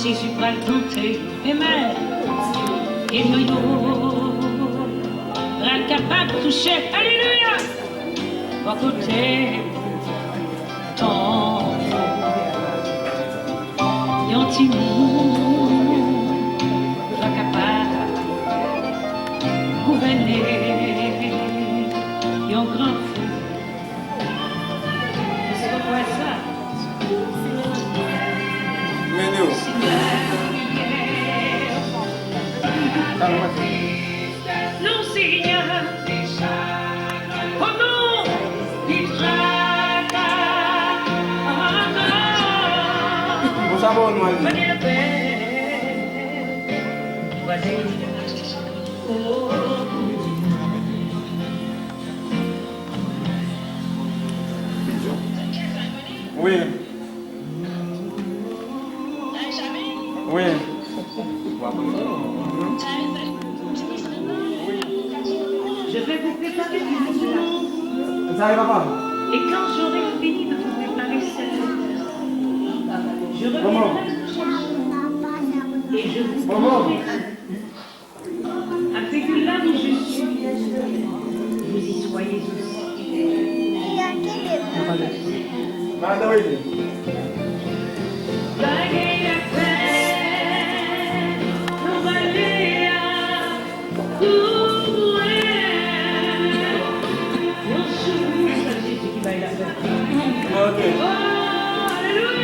Jésus va le tenter, amen. Et noyau, capable de toucher, alléluia, à côté, tant, et un petit mot, capable de gouverner, et un grand feu. C'est quoi ça? Non, Seigneur, oh non, il traque, venez la paix, vas-y, oh, oui. Oui. je vais vous préparer du plat. Ça arrive pas. Et quand j'aurai fini de vous préparer cette je reviendrai vous chercher. Et je vous prendrai afin que là où je suis, vous y soyez aussi. Baguette à peine, on va aller à courir. On sourit, ça c'est ce qui va y la faire. Oh, alléluia.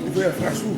Il faut faire chou.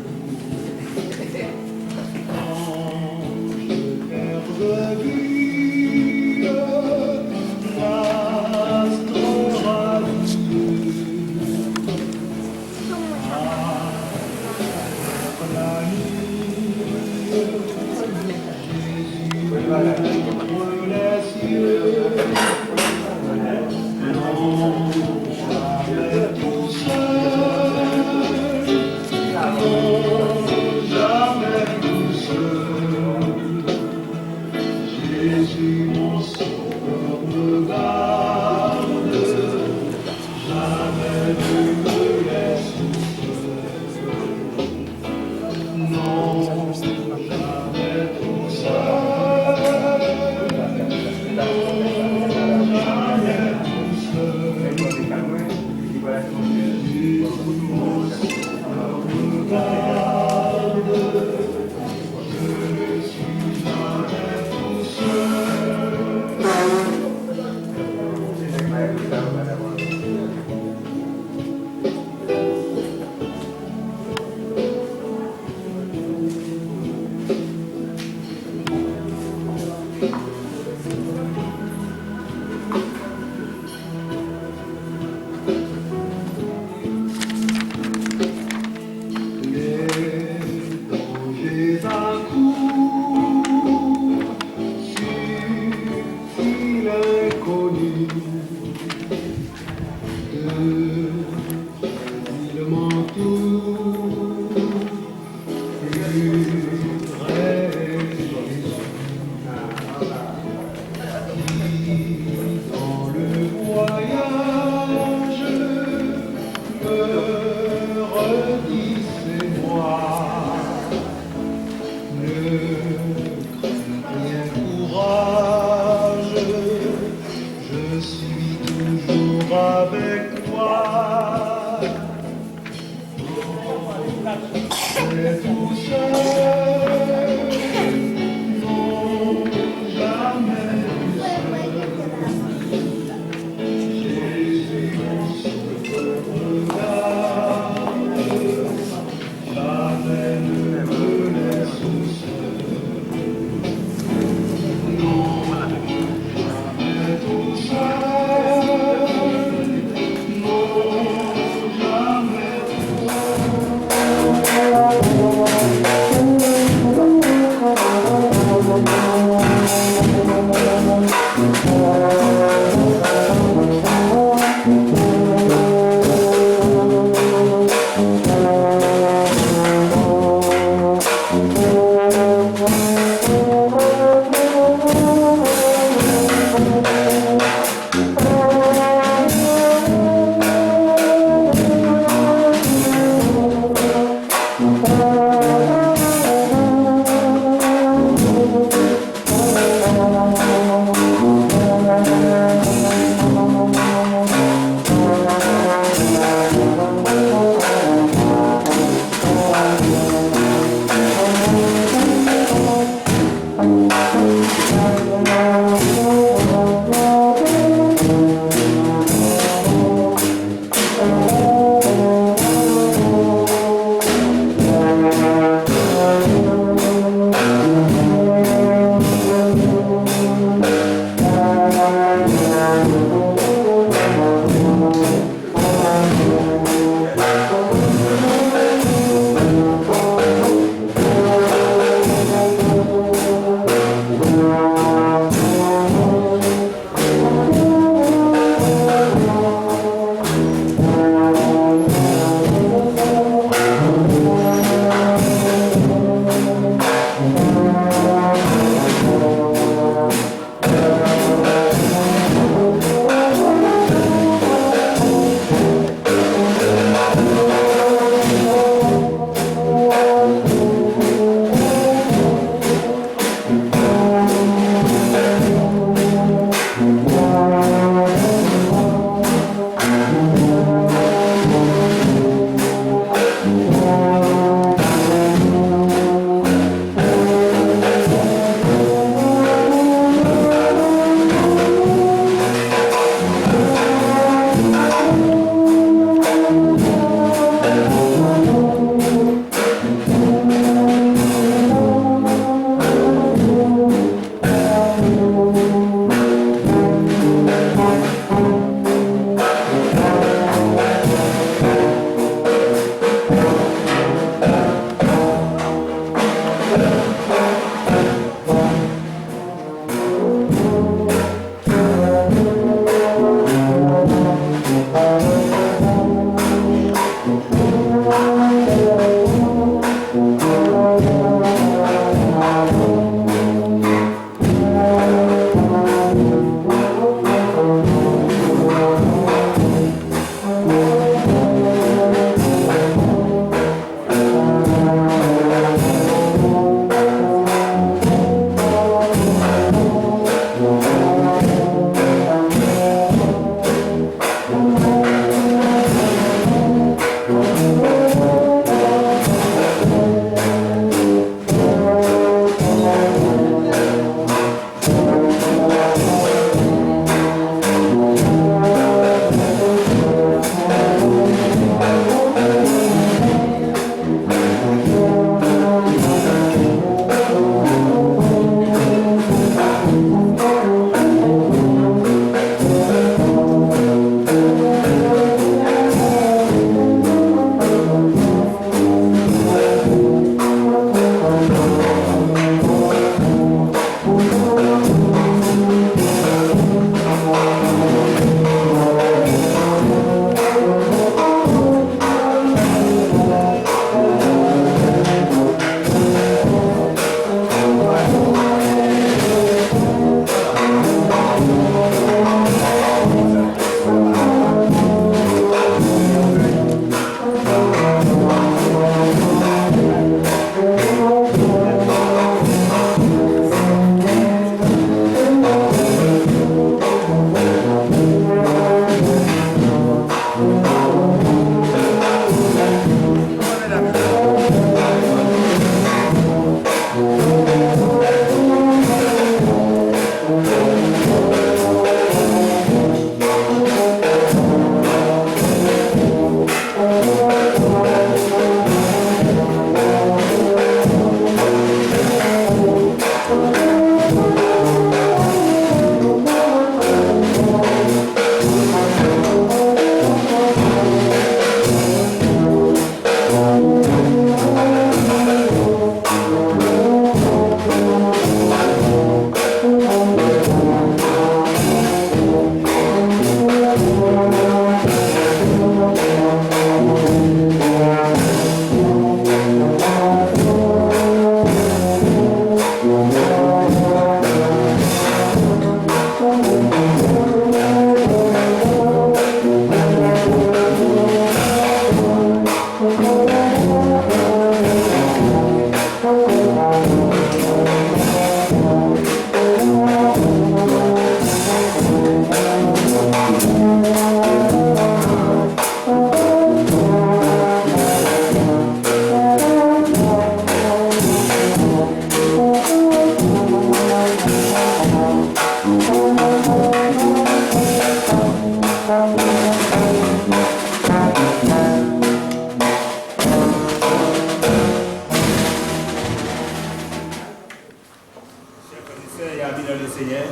Seigneur.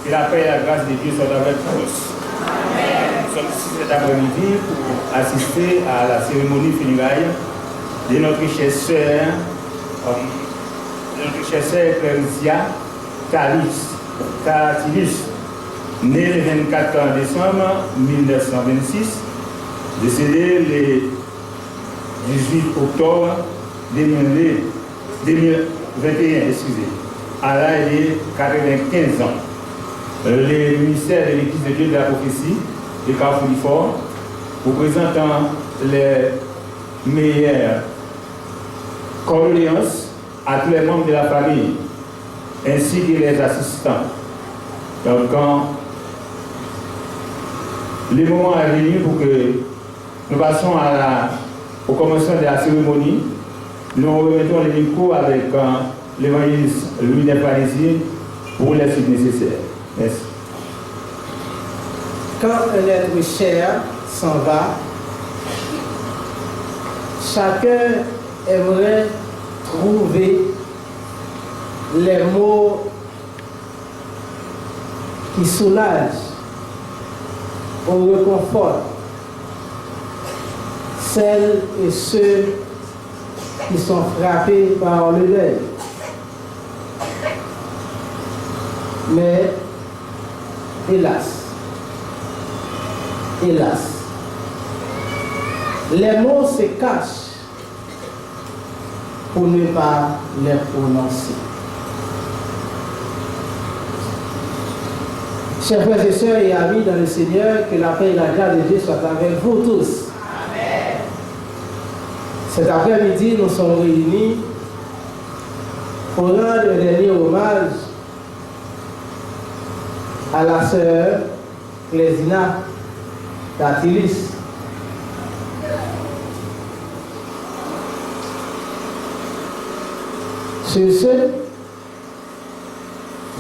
Que la paix et la grâce de Dieu soient avec tous. Nous sommes ici cet après-midi pour assister à la cérémonie funéraire de notre chère sœur, Clérisia Catilus, née le 24 décembre 1926, décédée le 18 octobre 2021, à l'âge de 95 ans. Le ministère de l'Église de Dieu de la prophétie de Carrefour du Fort, représentant les meilleures condoléances à tous les membres de la famille, ainsi que les assistants. Donc, quand le moment est venu pour que nous passions au commencement de la cérémonie, nous remettons les micros avec l'évangéliste Louis Despalésiers pour les suites nécessaires. Merci. Quand un être cher s'en va, chacun aimerait trouver les mots qui soulagent ou réconfortent celles et ceux qui sont frappés par le deuil. Mais hélas, les mots se cachent pour ne pas les prononcer. Chers frères et sœurs et amis dans le Seigneur, que la paix et la grâce de Dieu soient avec vous tous. Amen. Cet après-midi, nous sommes réunis pour rendre un dernier hommage à la sœur Clésina Catilus. Sur ce,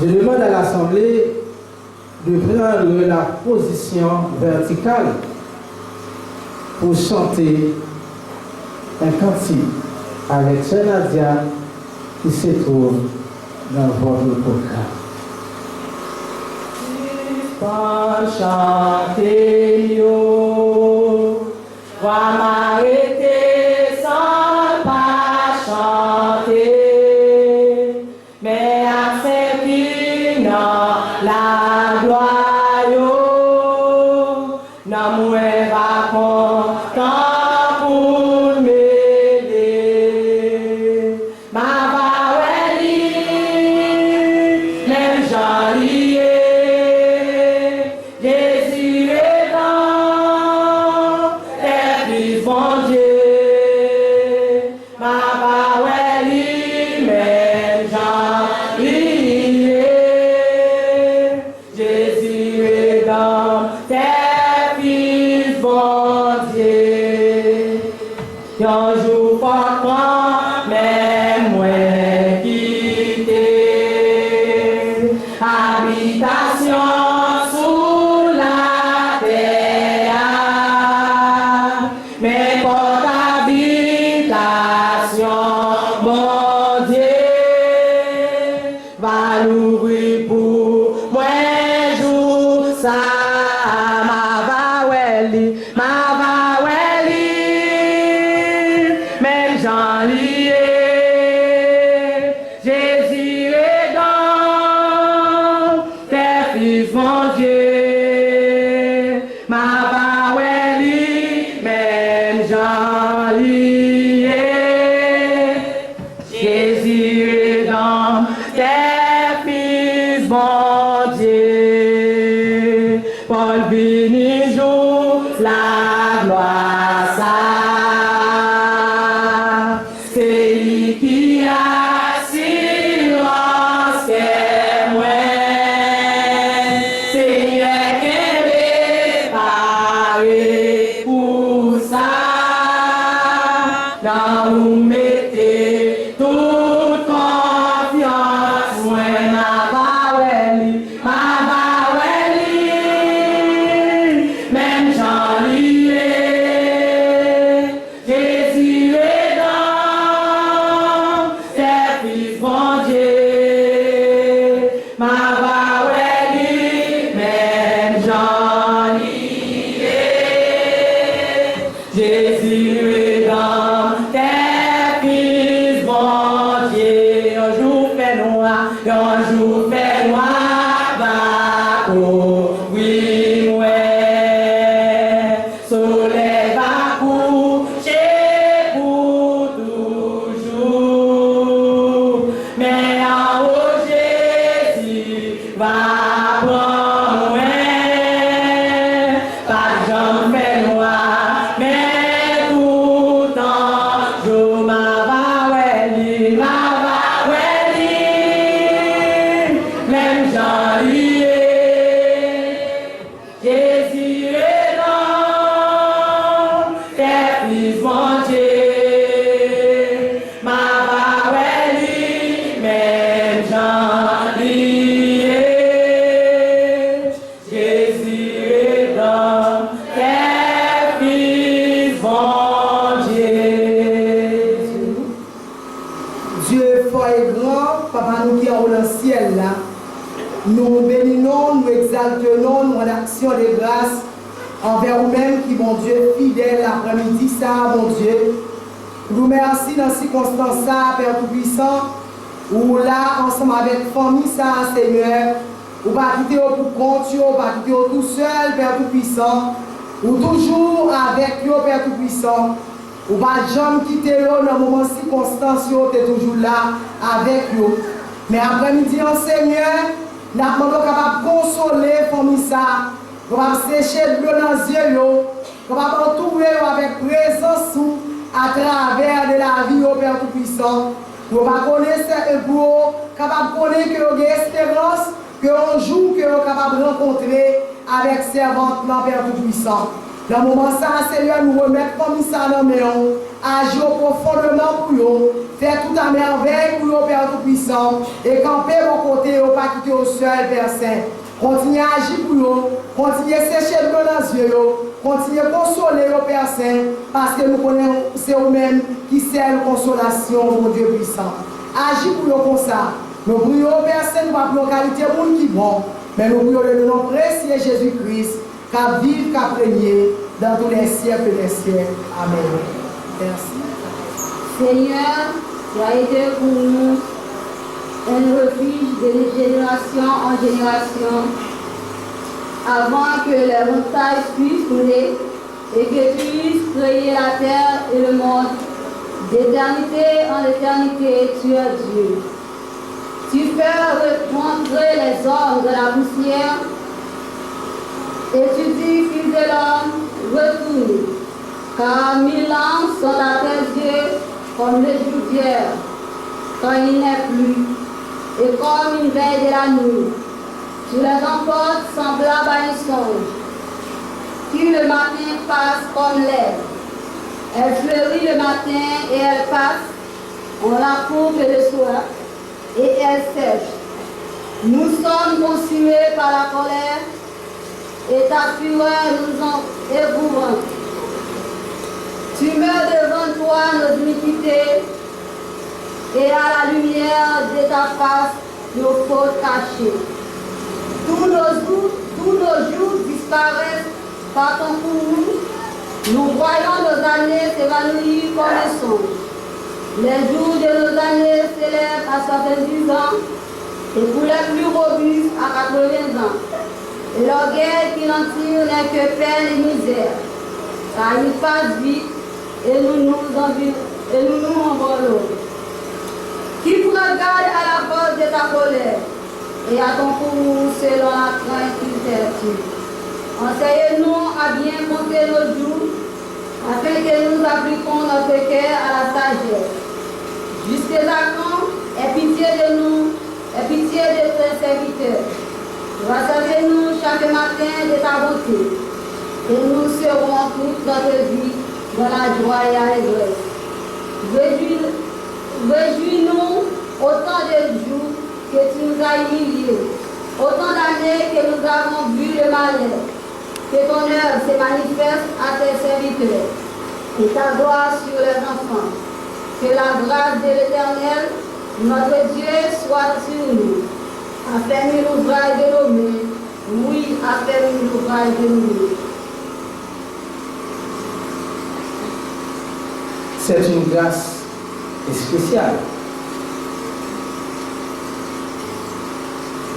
je demande à l'Assemblée de prendre la position verticale pour chanter un cantique avec Sœur Nadia qui se trouve dans votre programme. Pas chanter yo, va m'arrêter sans pas chanter, mais à servir dans la gloire yo, n'a moins va content pour m'aider, ma va même j'en lié. Un jour pas toi, même moi quitter habitation sous la terre, mais pour habitation, mon Dieu, va l'ouvrir pour moi jour ça, ma va welli, ma va welli. J'en lié, Jésus est dans tes fils, mon Dieu, ma baweli, même j'en lié, Jésus est dans tes fils, mon Dieu, Paul béni jour la gloire ça. Qui assurance que moi, Seigneur qui préparé pour ça, dans vous mettez toute confiance, moi ma baweli, ma va prendre loin, pas de jambes fait noir, mais tout en jour ma va ouais, même j'en lié, Jésus est dans, tes fils mon Dieu, ma va ouais, même j'en lié, Jésus est dans, tes fils mon Dieu. Dieu est fort et grand, Papa nous qui est dans le ciel là. Nous bénissons, nous exaltons, nous en action de grâce envers vous-même qui, mon Dieu, fidèle l'après-midi, ça, mon Dieu. Nous remercions dans ces circonstances, ça, Père Tout-Puissant, où là, ensemble avec famille, ça, Seigneur, ou pas quitter pour compte, ou pas quitter tout seul, Père Tout-Puissant, ou toujours avec vous, Père Tout-Puissant. Ou pas jamais quitter vous dans le moment de circonstance, vous êtes toujours là avec vous. Mais après-midi, Seigneur, nous sommes capables de consoler la famille, nous sommes sécher le bleu dans les yeux, nous sommes entourer avec présence à travers de la vie au Père Tout-Puissant. Nous sommes capables de connaître que vous avez espérance, qu'un jour que vous êtes capable de rencontrer avec servante, Père Tout-Puissant. Dans le moment ça, Seigneur, nous remettons comme ça dans nos mains, agir profondément pour nous, faire tout à merveille pour nous, Père Tout-Puissant, et camper vos côtés, pas quitter au seul, Père Saint. Continuez à agir pour nous, continuez à sécher le dans les yeux, continuez à consoler, Père Saint, parce que nous connaissons, c'est vous-même qui sert la consolation, mon Dieu puissant. Agis pour nous comme ça. Nous prions, Père Saint, nous pas pour qualité de monde qui est bon, mais nous prions le nom précieux Jésus-Christ, qu'à vivre, qu'à régner dans tous les siècles des siècles. Amen. Merci. Seigneur, tu as été pour nous un refuge de génération en génération, avant que les montagnes puissent couler et que tu puisses créer la terre et le monde. D'éternité en éternité, tu es Dieu. Tu fais rentrer les hommes de la poussière. Et tu dis, fils de l'homme, retourne, car 1000 ans sont à tes yeux comme le jour d'hier, quand il n'est plus, et comme une veille de la nuit. Tu les emportes semblables à un songe, qui le matin passe comme l'air. Elle fleurit le matin et elle passe, on la coupe le soir, et elle sèche. Nous sommes consumés par la colère, et ta fureur nous en éprouvant. Tu mets devant toi nos iniquités, et à la lumière de ta face, nos fautes cachées. Tous nos jours disparaissent par ton courroux. Nous voyons nos années s'évanouir comme un songe. Les jours de nos années s'élèvent à 70 ans, et pour les plus robustes à 80 ans. Et l'orgueil qui n'en tire n'est que peine et misère, car il passe vite et nous envolons. Qui prend garde à la force de ta colère et à ton courroux selon la crainte qu'il t'attire. Enseigne-nous à bien compter nos jours, afin que nous appliquions notre cœur à la sagesse. Jusqu'à quand, aie pitié de nous, aie pitié de tes serviteurs. Rassasiez-nous chaque matin de ta bonté, et nous serons toute notre vie dans la joie et l'allégresse. Réjouis-nous autant de jours que tu nous as humiliés, autant d'années que nous avons vu le malheur. Que ton œuvre se manifeste à tes serviteurs, et ta gloire sur les enfants. Que la grâce de l'Éternel, notre Dieu, soit sur nous. Affermis l'ouvrage de nos mains. Oui, affermis l'ouvrage de nos mains. C'est une grâce spéciale.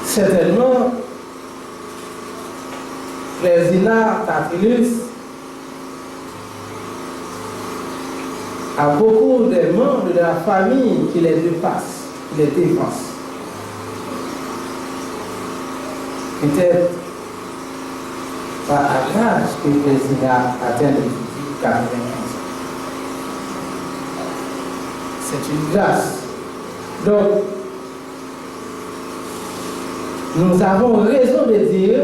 Certainement, Frère Tatrilus a beaucoup de membres de la famille qui les dépassent, qui les dépassent. Peut-être pas à l'âge que le président atteint le 95 ans. C'est une grâce. Donc, nous avons raison de dire,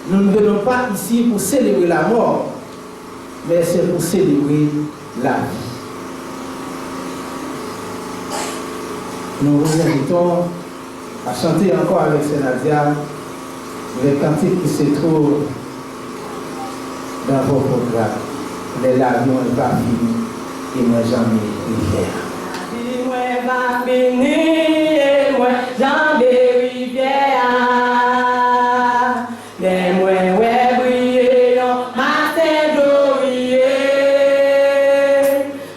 nous ne venons pas ici pour célébrer la mort, mais c'est pour célébrer la vie. Nous vous invitons à chanter encore avec Sénadia les cantiques qui se trouvent dans vos programmes. Les l'avion n'est pas fini et moi jamais rivière. Moi va finir, moi jamais rivière. Les moi ouais briller, non, ma tête glorieux.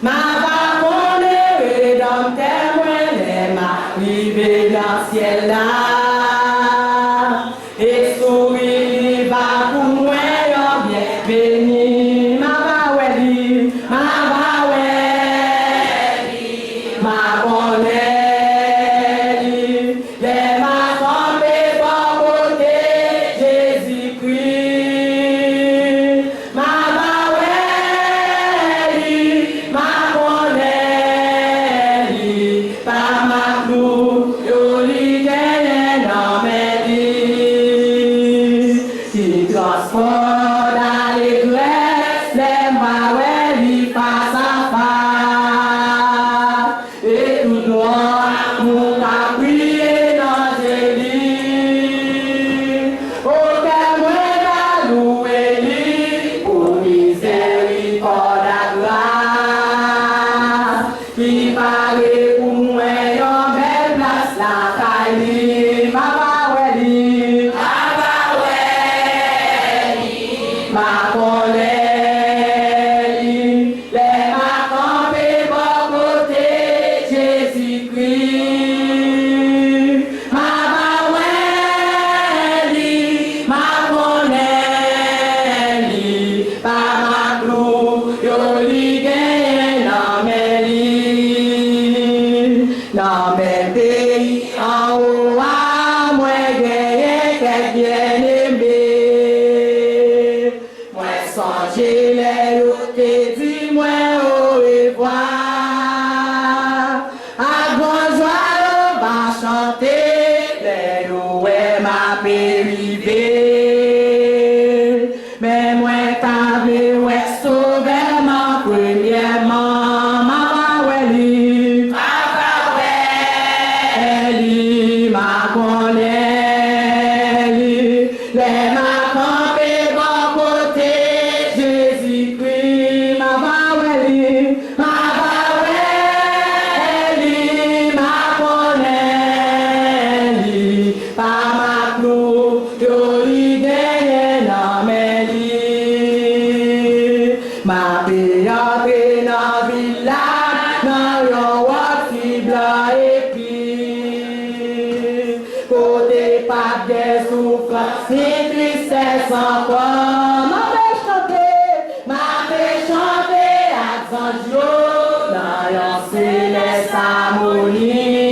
Ma va monner dans tes mois, les ma river dans le ciel là. Et sourire va pour moi, bien béni. Ma va ouais li, ma va ouais li, ma bonne li. Les ma tombé par côté Jésus-Christ. Ma va ouais li, ma bonne li. Par ma clou, yo li gagne dans mes lits. Qui transporte l'allégresse, les marais li face à face. Et tout droit, mon caprier dans ses lits. Aucun moyen à louer li, pour miséricorde à grâce. Qui paraît pour moi en belle place la caille, ma va ouais li, ma va ouais li, ma connaît li, les ma campé bon côté Jésus-Christ. Ma va ouais li, ma connaît li, par ma clou, yo li gagne dans mes lits. Dans mes pays en haut, à moi gagne quel bien-aimé. Moi songer les autres et dis moi au revoir. À grand joie, on va chanter les loués ma périvée. Mais moi t'avais ouais sauver ma premièrement, ma ouais li, ma ouais li, ma connaît li, les ma campé bon côté Jésus-Christ, ma ouais li, ma ouais li, ma connaît li, par ma clou, yo li gagne dans mes lits. Ma paix entre dans village, dans yon wak si blanc et puis côté pas de souffrance, ni tristesse encore. Ma paix chanter, accent jour, dans yon céleste harmonie.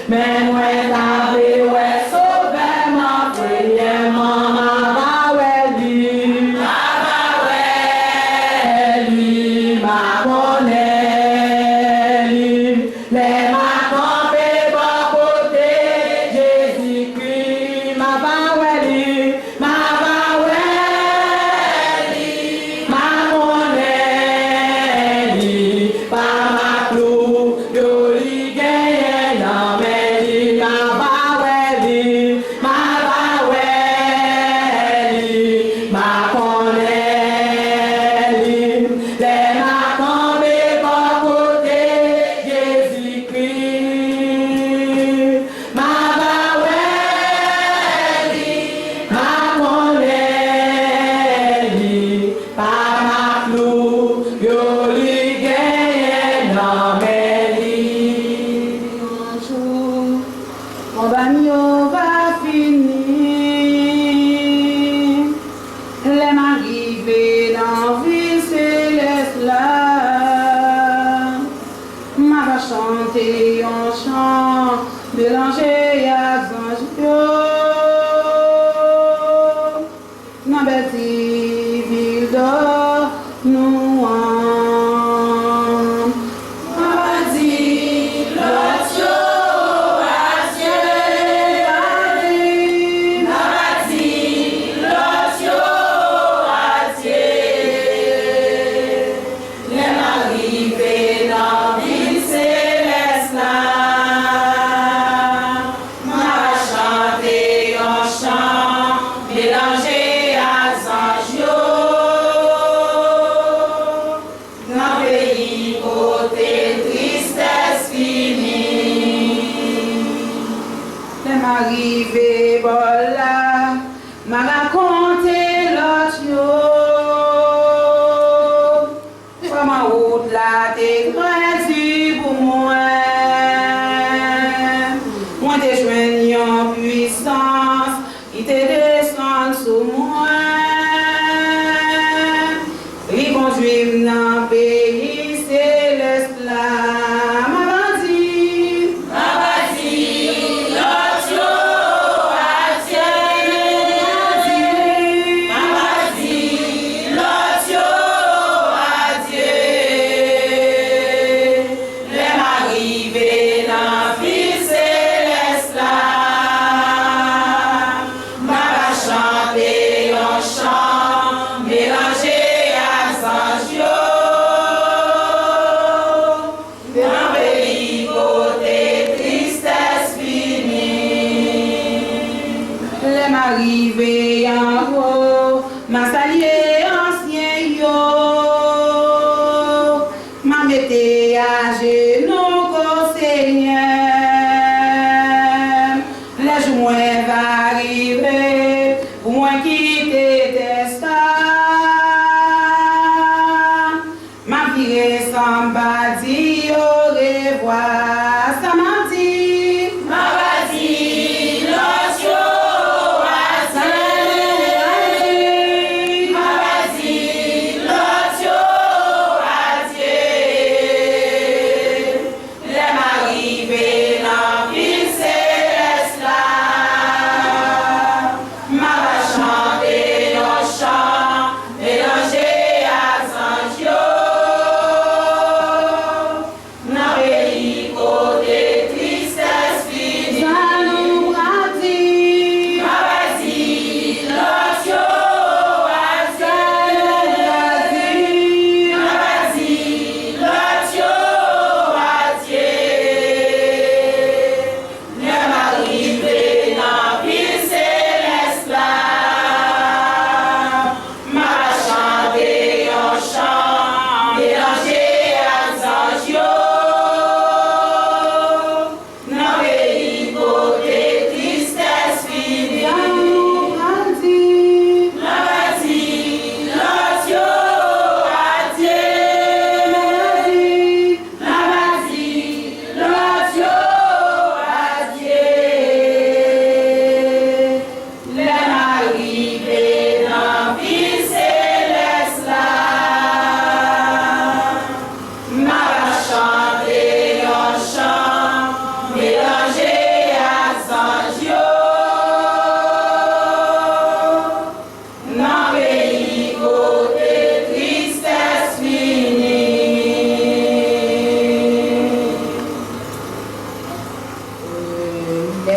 Mais moi t'avais ouais sauver ma premièrement, ma va ouais li, ma connaît li, les ma campé bon côté Jésus-Christ. Ma va ouais li, ma connaît li, par ma clou, yo li gagne dans mes lits. Ma va ouais li, ma connaît li, les ma campé bon côté Jésus-Christ. Ma va ouais li, ma connaît li, par ma clou, yo li gagne dans mes lits. Un jour, mon bagnon va finir. Les m'arriver dans la vie céleste là. Ma va chanter en chant mélanger à Zanjio. Nan beti ville d'or, nous en. Mabadi, l'otio, adieu. Mabadi, l'otio, adieu. Les arrivés dans ville céleste là. M'a chanté un chant, mélangé arrivé voilà, m'a raconté l'autre yo. Comme en route là, t'es grandi pour moi. Moi t'es joigné en puissance, il te descend sous moi. Il conduit dans le pays céleste là. Arrivé en haut, m'a salué ancien yo, m'a mette à genoux au Seigneur. Le jour va arriver, pour moi quitter tes stars, m'a viré sans bâti au revoir, ça m'a dit, m'a dit, l'ocio.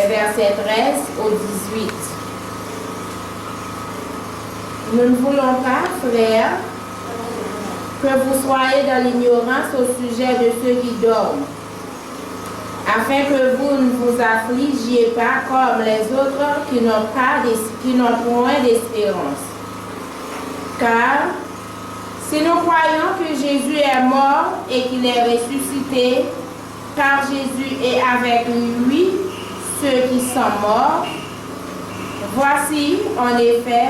Versets 13 au 18. Nous ne voulons pas, frères, que vous soyez dans l'ignorance au sujet de ceux qui dorment, afin que vous ne vous affligiez pas comme les autres qui n'ont point d'espérance. Car si nous croyons que Jésus est mort et qu'il est ressuscité, car Jésus est avec lui ceux qui sont morts, voici en effet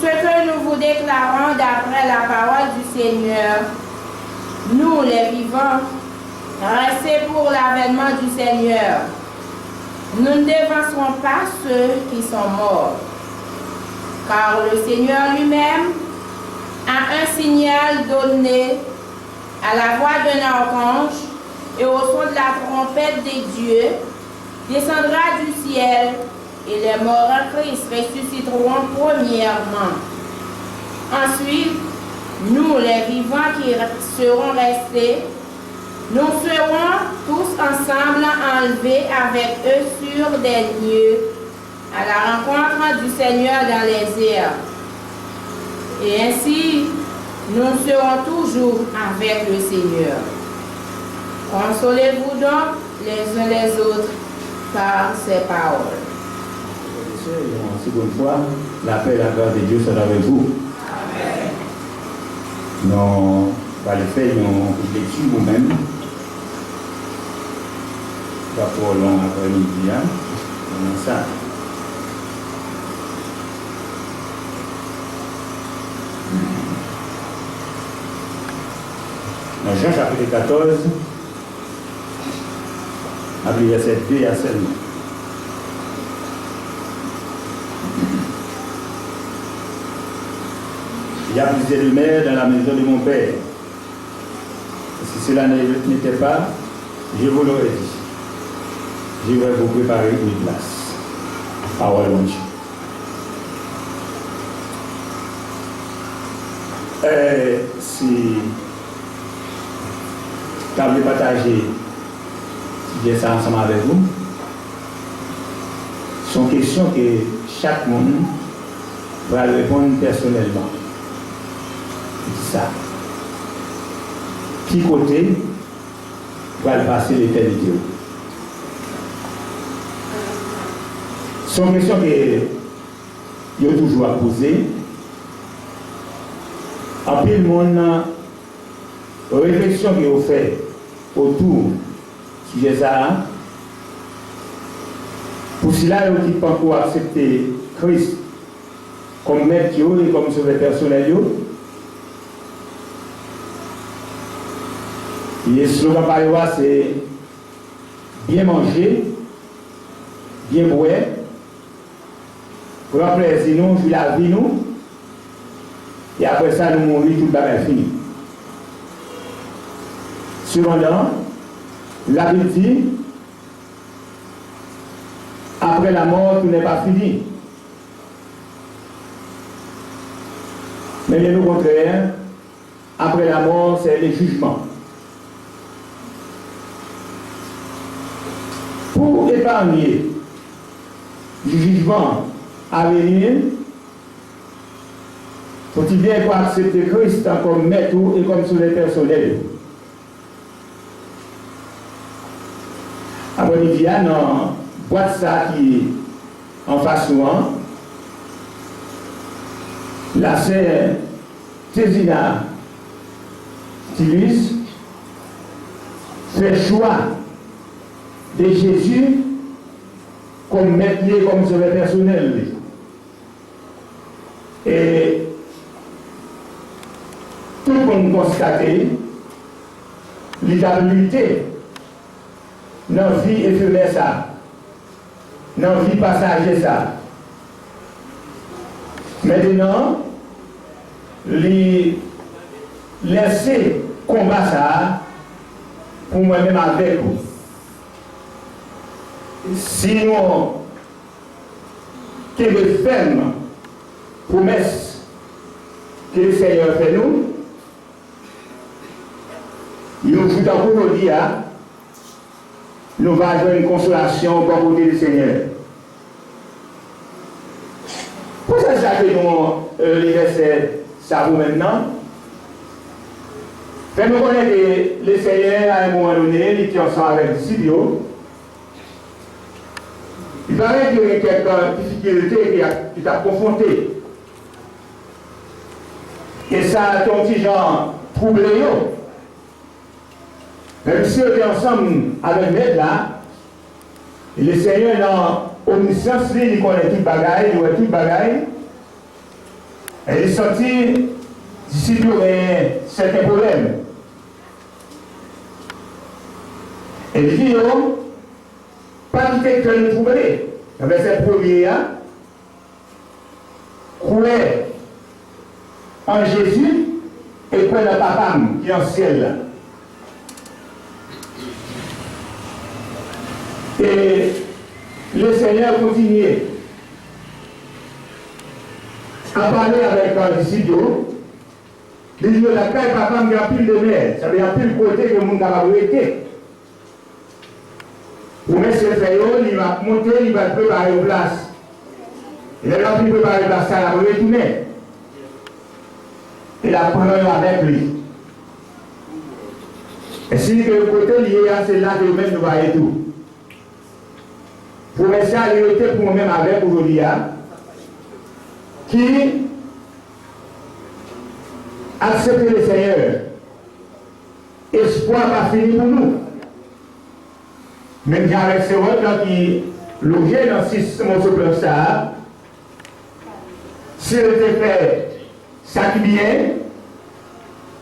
ce que nous vous déclarons d'après la parole du Seigneur. Nous, les vivants, restés pour l'avènement du Seigneur, nous ne dévancerons pas ceux qui sont morts. Car le Seigneur lui-même a un signal donné à la voix d'un archange, et au son de la trompette des dieux, descendra du ciel, et les morts en Christ ressusciteront premièrement. Ensuite, nous, les vivants qui seront restés, nous serons tous ensemble enlevés avec eux sur des lieux à la rencontre du Seigneur dans les airs. Et ainsi, nous serons toujours avec le Seigneur. Consolez-vous donc les uns les autres par ces paroles. Une seconde fois, la paix et la grâce de Dieu sont avec vous. Amen. Nous allons faire une lecture vous-même. Pour long après-midi, ça. Dans Jean chapitre 14, après verset 2 à 7. Il y a plusieurs demeures dans la maison de mon père. Si cela n'était pas, je vous l'aurais dit. Je vais vous préparer une place. Parole de Dieu. Si tu veux partager ça ensemble avec vous, ce sont questions que chaque monde va répondre personnellement. C'est ça. Qui côté va passer l'éternité? Ce sont des questions qu'il y a toujours à poser. En plus, le monde, réflexion qu'il a fait autour de ça, pour cela, il ne peut pas encore accepter Christ comme maître et comme sauveur personnel. Et le slogan par là, c'est bien manger, bien boire, pour après, sinon, je la vie nous, et après ça, nous mourons, tout le bagage fini. Cependant, la Bible dit, après la mort, tout n'est pas fini. Mais bien au contraire, après la mort, c'est le jugement. Pour épargner du jugement à venir, faut-il bien accepter Christ comme maître et comme sauveur personnel. Après-midi, dans boîte ça qui en face souvent, la sœur Tésina Tilus fait choix de Jésus comme maître, comme sauveur personnel. Et tout le monde constate l'identité dans la vie éphémère ça, dans la vie passager ça. Maintenant, les laisser combat ça pour moi-même avec vous. Sinon, quelle ferme promesse que le Seigneur fait nous, nous vous encore nous dire, nous allons avoir une consolation pour côté du Seigneur. Pour ça, que nous, les versets, ça vous maintenant. Faites-nous connaître que le Seigneur, à un moment donné, il était ensemble avec les disciples. Il paraît qu'il y a quelques difficultés qui t'a confronté. Et ça a ton petit genre troublé. Même si on était ensemble avec l'aide là, et le Seigneur dans l'omniscience, il connaît tout le bagaille, il connaît tout le bagaille. Et il sentit d'ici qu'il y aurait certains problèmes. Et il dit, pas quitter que nous trouver. Le verset premier, croyez en Jésus et croyez dans Papa qui est en ciel. Et le Seigneur continuait à parler avec un disciple. Il dit, la caille papa me a pile de mer, ça veut dire pile côté que mon capable été. Pour mettre ce fait, il va monter, il va préparer une place. Il a pu préparer une place, ça va retourner. Il a pris avec lui. Et si le côté lié à cela, que même nous va et tout. Pour mettre ça, il était pour moi-même avec aujourd'hui, qui accepte le Seigneur. Espoir pas fini pour nous. Même avec ces autres qui logeaient dans 6 morceaux comme ça, s'il était fait ça qui bien,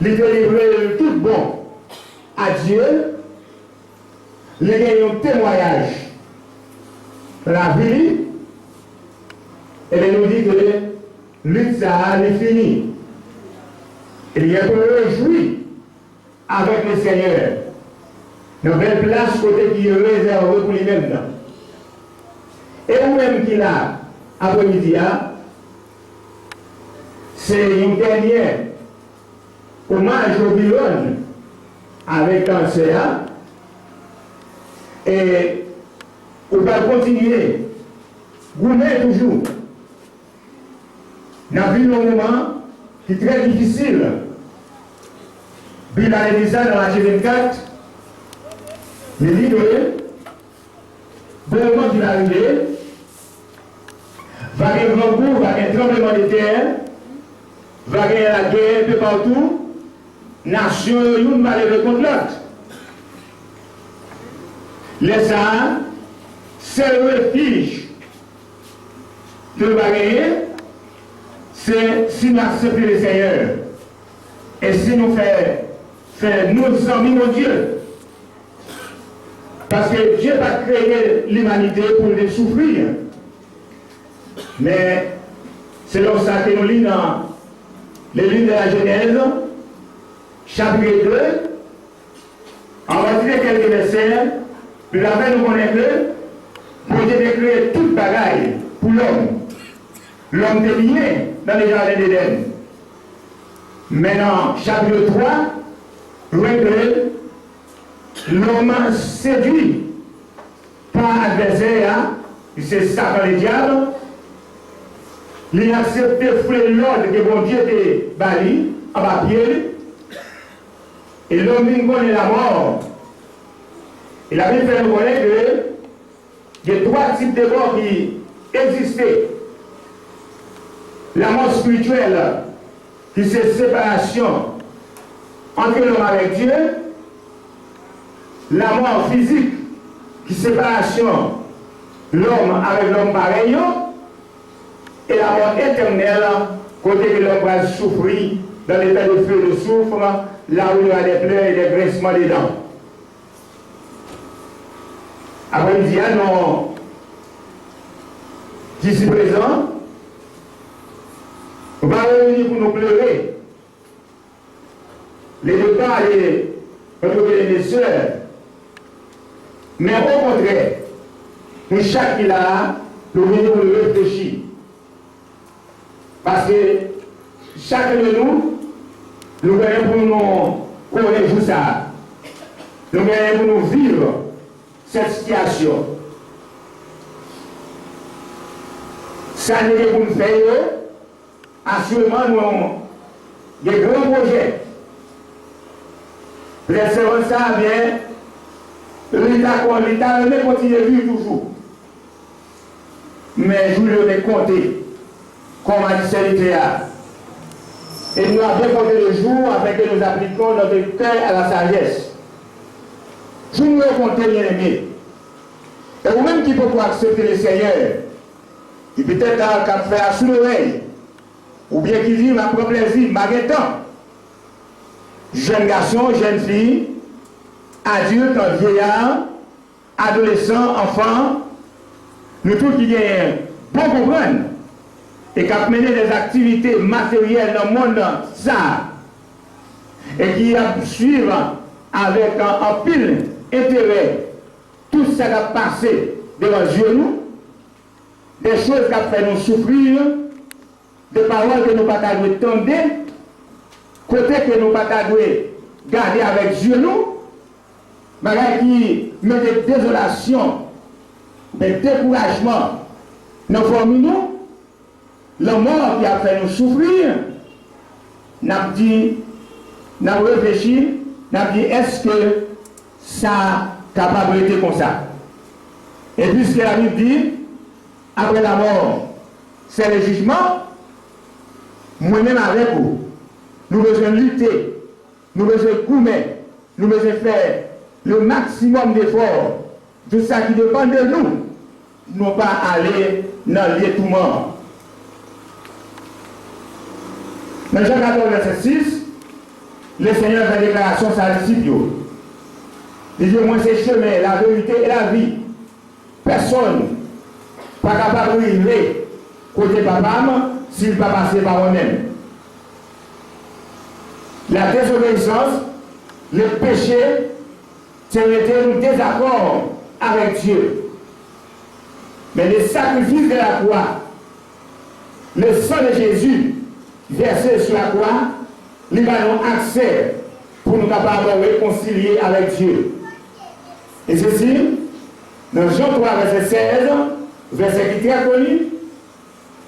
il était livré tout bon à Dieu, il a gagné un témoignage dans la vie, et il nous dit que lutte ça est fini. Il y a pour réjouir avec le Seigneur. Une belle place côté qui est réservée pour lui-même. Et vous-même qui l'a, après-midi, c'est une dernière hommage au bilan avec un CA. Et on va continuer. Goumer toujours. Nous avons vu un moment qui est très difficile. Bill a dit ça dans la 24. Les livres, bon moment qui va arriver, va y avoir un grand coup, va y avoir un tremblement de terre, va y avoir la guerre un peu partout, nation, une va lever contre l'autre. Les armes, c'est le refuge que nous va gagner, c'est si nous acceptons le Seigneur. Et si nous faisons nous amis, mon Dieu. Parce que Dieu va créer l'humanité pour les souffrir. Mais c'est comme ça que nous lisons dans les livres de la Genèse, chapitre 2. On va dire quelques versets, puis après nous connaissons que Dieu a créé toute bagaille pour l'homme. L'homme est lié dans les jardins d'Éden. Maintenant, chapitre 3, l'homme séduit par l'adversaire, c'est Satan le diable, il a accepté l'ordre que bon Dieu te bali en papier, et l'homme connaît la mort. Il a bien fait nous connaître qu'il y a 3 types de mort qui existaient. La mort spirituelle, qui c'est séparation entre l'homme avec Dieu. La mort physique, qui est séparation l'homme avec l'homme pareil, et la mort éternelle, côté que l'homme va souffrir dans l'état de feu de soufre, là où il y a des pleurs et des grincements des dents. Après, il dit à nos qui sont présents, on va réunir pour nous pleurer. Les deux pas, les sœurs. Mais au contraire, pour chaque qui là, nous venons nous réfléchir. Parce que chacun de nous, nous venons pour nous connaître ça. Nous venons pour nous vivre cette situation. Ça n'est pas pour nous faire, assurément, nous avons des grands projets. Laissez-moi ça bien. L'État continue de vivre toujours. Mais je voulais compter, comme a dit Célitréa. Et nous avons compté le jour afin que nous appliquions notre cœur à la sagesse. Je nous ai compté, bien aimé. Et vous-même qui pouvez accepter le Seigneur, qui peut-être qu'à faire sous l'oreille, ou bien qui vit ma propre plaisir, malgré temps. Jeune garçon, jeune fille, adulte, vieillard, adolescent, enfant, nous tous qui gagnons bon comprendre et qui a mené des activités matérielles dans le monde, ça, et qui a suivre avec un pile intérêt tout tout ça qui a passé devant Dieu nous, des choses qui ont fait nous souffrir, des paroles que nous ne pouvons pas entendre, côté que nous ne pouvons pas garder avec Dieu nous, bagaille qui met des désolations, des découragements dans nos familles nous, la mort qui a fait nous souffrir, nous avons dit, nous avons réfléchi, nous avons dit, est-ce que ça capable d'être comme ça? Et puisque la Bible dit, après la mort, c'est le jugement, moi-même avec vous, nous devons lutter, nous devons coumer, nous devons faire le maximum d'efforts, tout ça qui dépend de nous, non pas aller dans le lieu tout mort. Dans Jean 14, verset 6, le Seigneur fait déclaration sur les disciples. Il dit, moi c'est le chemin, la vérité et la vie. Personne pas capable de arriver côté papa s'il ne peut pas passer par moi-même. La désobéissance, le péché, c'est un désaccord avec Dieu. Mais le sacrifice de la croix, le sang de Jésus versé sur la croix, il va nous accès pour nous capables de réconcilier avec Dieu. Et ceci, dans Jean 3, verset 16, verset qui est très connu,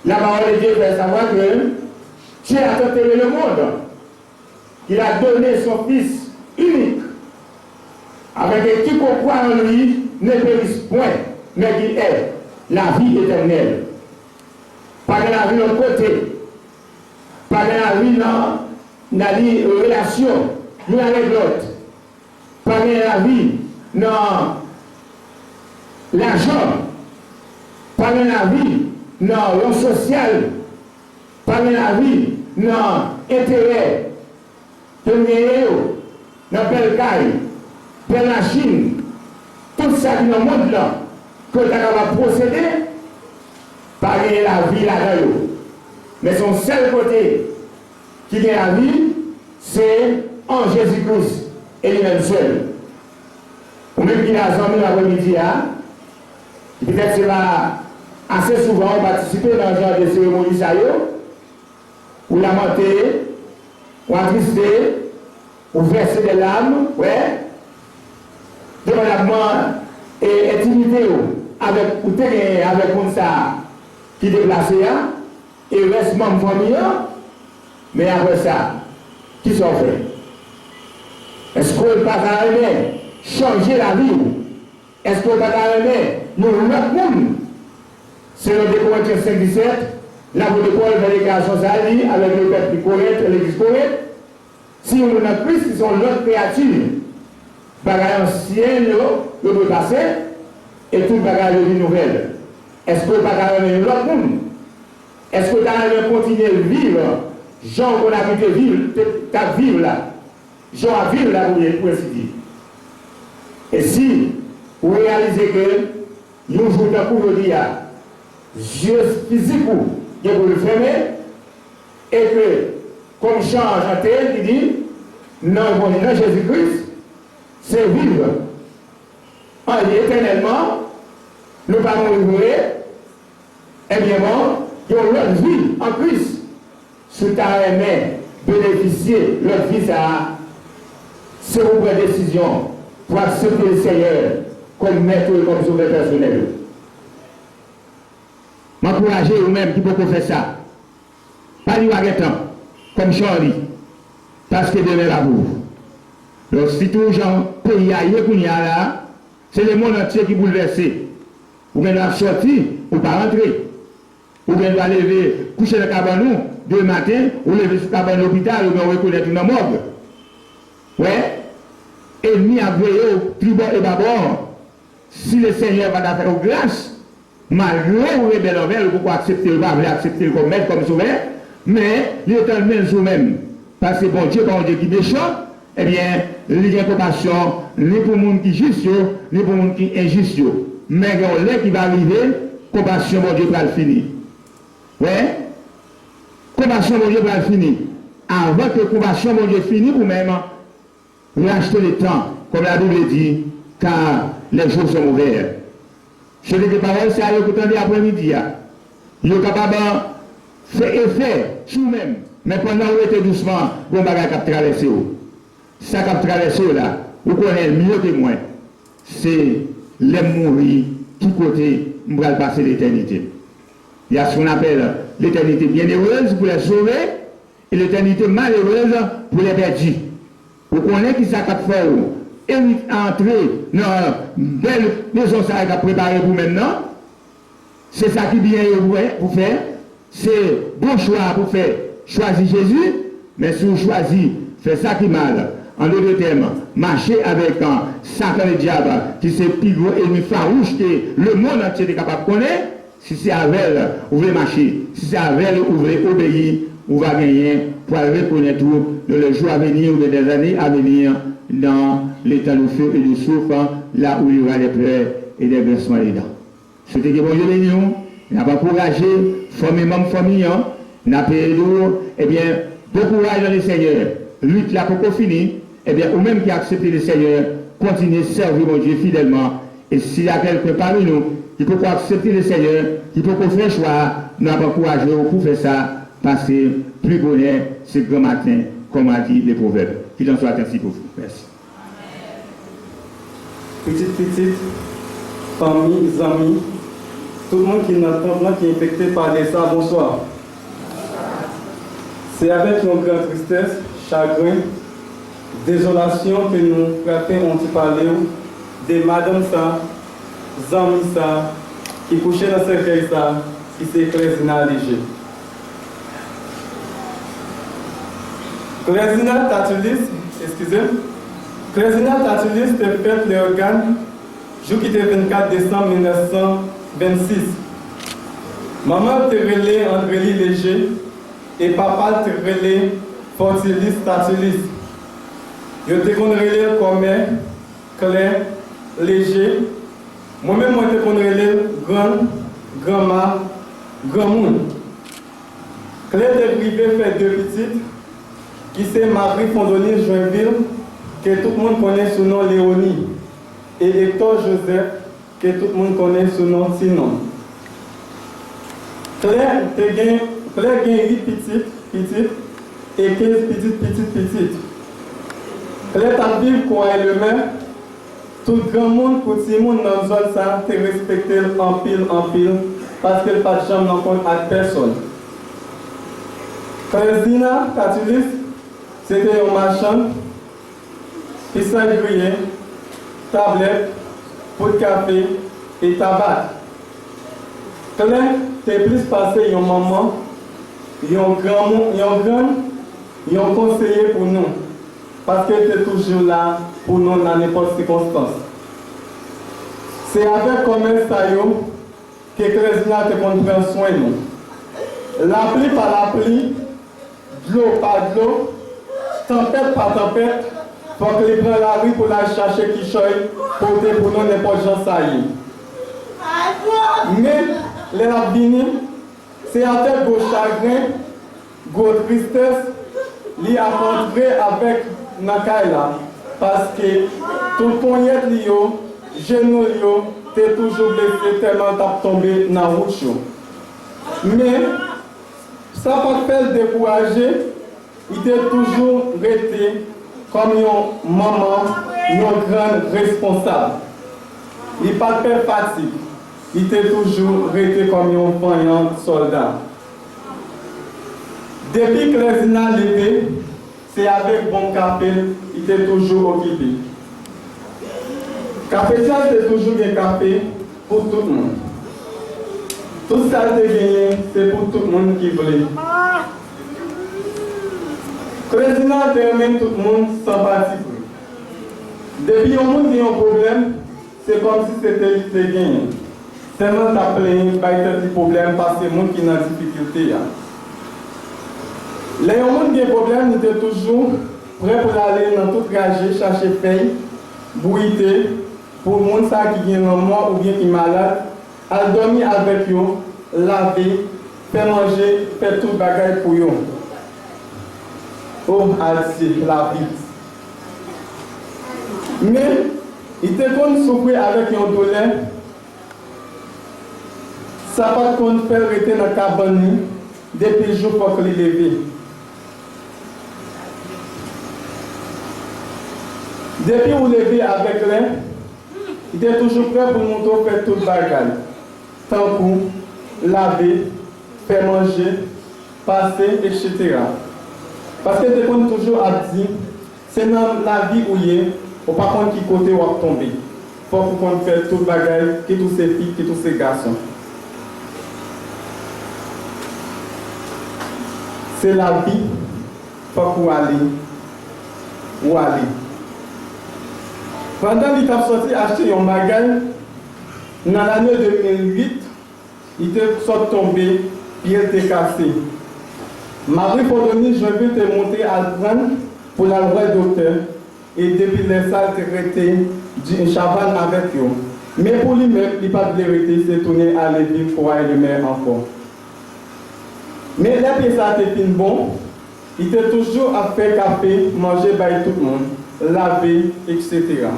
la parole de Dieu fait savoir que Dieu a tant aimé le monde, qu'il a donné son Fils unique, avec qui qu'on croit en lui ne périsse point, mais qui est la vie éternelle. Pas de la vie de l'autre côté, pas de la vie dans la relation l'un avec l'autre, pas de la vie dans l'argent, pas de la vie dans le social, pas de la vie dans l'intérêt, dans le bel caille, dans la Chine, tout ça qui est dans le monde là, que tu as procéder, pas de la vie là-dedans. Mais son seul côté qui est la vie, c'est en Jésus-Christ et lui-même seul. Ou même qu'il a dormi l'après-midi, peut-être c'est là assez souvent participer dans ce genre de cérémonie, ou lamenter, ou attrister, ou verser des larmes, ouais, devant la mort et intimité avec comme ça qui est déplacé, et reste membre famille, mais après ça, qui s'en fait? Est-ce qu'on ne peut pas changer la vie? Est-ce qu'on ne peut pas nous reprendre? C'est le 2 Corinthiens 5, 17, l'apôtre Paul fait déclaration avec le peuple de Corinthe et l'église Corinthe. Si on a Christ, ils sont l'autre créature. Bagage ancien, le peut passer, et tout bagage de vie nouvelle. Est-ce qu'on ne peut pas l'autre monde? Est-ce que tu as continué de vivre, genre qu'on a pu vivre là, genre à vivre là pour ainsi dire. Et si vous réalisez que nous jouons dans le couple Dieu physique qui est pour le fermer, et que comme change en tel qui dit, non, Jésus-Christ, c'est vivre. En éternellement, nous ne pouvons pas mourir, eh bien bon, qui ont leur vie en Christ, sous ta aimé, bénéficier leur vie, ça, c'est une vraie décision pour accepter le Seigneur comme maître et comme sauveur personnel. M'encourager vous-même qui peut faire ça. Pas du temps, comme Charlie, parce que demain la bouffe. Donc si tout gens pays ailleurs là, c'est le monde entier qui est bouleversé. Ou bien la sortie, ou pas rentrer. Ou bien doit lever, coucher le cabanon, demain matin, ou lever sur le cabanon de l'hôpital, ou bien reconnaître une morgue. Ouais. Et mis à veiller au plus bas et bas bord. Si le Seigneur va faire grâce, malgré ou rebelle envers, pourquoi accepter, va accepter comme maître, comme sauveur, mais il est en même jour même. Parce que bon Dieu qui méchant, eh bien, il y a compassion, ni pour le monde qui est juste, ni pour le monde qui est injuste. Mais quand qui va arriver, compassion, mon Dieu, va le finir. Ouais? Compassion, mon Dieu, va le finir. Avant que compassion, mon Dieu, finisse, vous-même, racheter le temps, comme la Bible dit, car les jours sont mauvais. Je dis que paroles, c'est à l'écouter après-midi. Vous êtes capable de faire effet sur vous-même. Mais pendant que vous êtes doucement, vous n'avez pas traversé. Ça qui a traversé là, vous connaissez mieux que moi. C'est les mourir, tout côté, nous allons passer l'éternité. Il y a ce qu'on appelle l'éternité bienheureuse pour les sauver et l'éternité malheureuse pour les perdus. Vous connaissez qui ça a fait et entrer dans une belle maison ça a préparé pour maintenant. C'est ça qui est bien pour faire. C'est bon choix pour faire choisir Jésus, mais si vous choisissez faire ça qui est mal, en d'autres termes, marcher avec un Satan et le diable qui c'est plus gros ennemi farouche que le monde entier est capable de connaître. Si c'est avec elle, vous voulez marcher. Si c'est avec elle, vous voulez obéir, vous va gagner pour reconnaître tout dans le jour à venir ou dans les années à venir dans l'état de feu et de souffle, là où il y aura des pleurs et des grincements des dents. C'était que bon Dieu béni, on n'a pas encouragé, former même famille, on a payé d'eau, eh bien, bon courage dans le Seigneur. Lutte là pour finir, eh bien, ou même qui a accepté le Seigneur, continuez à servir mon Dieu fidèlement. Et s'il y a quelqu'un parmi nous qui peut accepter le Seigneur, qui peut faire le choix, nous avons encouragé pour faire ça, parce que plus bonheur, c'est grand matin, comme a dit les proverbes. Qu'il en soit ainsi pour vous. Merci. Petite, famille, amis, tout le monde qui n'entend là, qui est infecté par des ça, bonsoir. C'est avec une grande tristesse, chagrin, désolation que nous préférons parler de Madame ça, Zami ça, qui couchait dans ce cercueil ça, qui s'est Clésina léger. Clésina Tatulis, excusez, Clésina Tatulis te fait le organe, jour qui était 24 décembre 1926. Maman te relait Andrélie Léger et papa te relait Fortilis Tatulis. Je te connais comme Claire Léger. Moi-même, je te connais grand-mère, grand monde. Claire de Privé fait deux petites, qui c'est Marie Fondonier Joinville, que tout le monde connaît sous le nom Léonie, et Hector Joseph, que tout le monde connaît sous le nom Sinon. Claire a 8 petites et 15 petites. Claire t'a vu quoi est le maire. Tout le grand monde, pour tout le monde dans la zone, ça, te respecté en pile, parce que pas de chambre n'en compte à personne. Clésina Tatulis, c'était un marchand, qui s'est grillé, tablette, pot de café et tabac. Claire, t'es plus passé un maman, un conseiller pour nous. Parce qu'elle était toujours là pour nous dans n'importe quelle circonstance. C'est avec commerce que Clésina te prend soin de nous. La pluie par la pluie, de l'eau par de l'eau, tempête par tempête, il faut qu'elle prenne la rue pour la chercher qui choye, porter pour nous n'importe quoi ça y est. Mais les rabbinis, c'est avec vos chagrins, vos tristesses, li a rencontré avec Nakaila parce que tout le poignet lio, genou lio, t'es toujours blessé tellement t'as tombé dans la route. Mais ça pas fait décourager, il était toujours resté comme une maman, une grande responsable. Il pas fait fatigue, il était toujours resté comme un vaillant soldat. Depuis que Clésina levé, c'est avec bon café, il était toujours occupé. Café ça, c'est toujours un café pour tout le monde. Tout ça que gagné, c'est pour tout le monde qui voulait. Clésina termine tout le monde sans parti pris. Depuis que le monde a un problème, c'est comme si c'était lui qui gagné. Seulement t'as plaigné, pas de problème parce que le monde qui est en difficulté. Les gens qui ont des problèmes, ils étaient toujours prêts pour aller dans tout trajet, chercher paye, bruiter, pour le monde qui est mort ou bien qui est malade, à dormir avec eux, laver, faire manger, faire tout le bagage pour eux. Oh, c'est la vie. Mais, Il était qu'on souffrir avec un douleur. Ça pas qu'on fait rester dans la cabane depuis le jour pour qu'il levé. Depuis vous levez avec l'air, il était toujours prêt pour nous faire tout le bagage. Tant pour laver, faire manger, passer, etc. Parce que il était toujours à dire, c'est dans la vie où il est, ou par contre qui côté où tomber. Il faut qu'on fasse tout le bagage, que tous ces filles, que tous ces garçons. C'est la vie, il faut qu'on aller. Où aller. Pendant qu'il a sorti acheter un magasin, dans l'année 2008, il était tombé, puis il était cassé. Marie Polony, je vais te monter à prendre pour la loi docteur. Et depuis les salles, tu étais du chaval avec eux. Mais pour lui-même, il n'a pas de vérité, c'est tourné à l'église pour aller le mettre encore. Mais là, puis ça a été bon. Il était toujours à faire café, manger par tout le monde, laver, etc.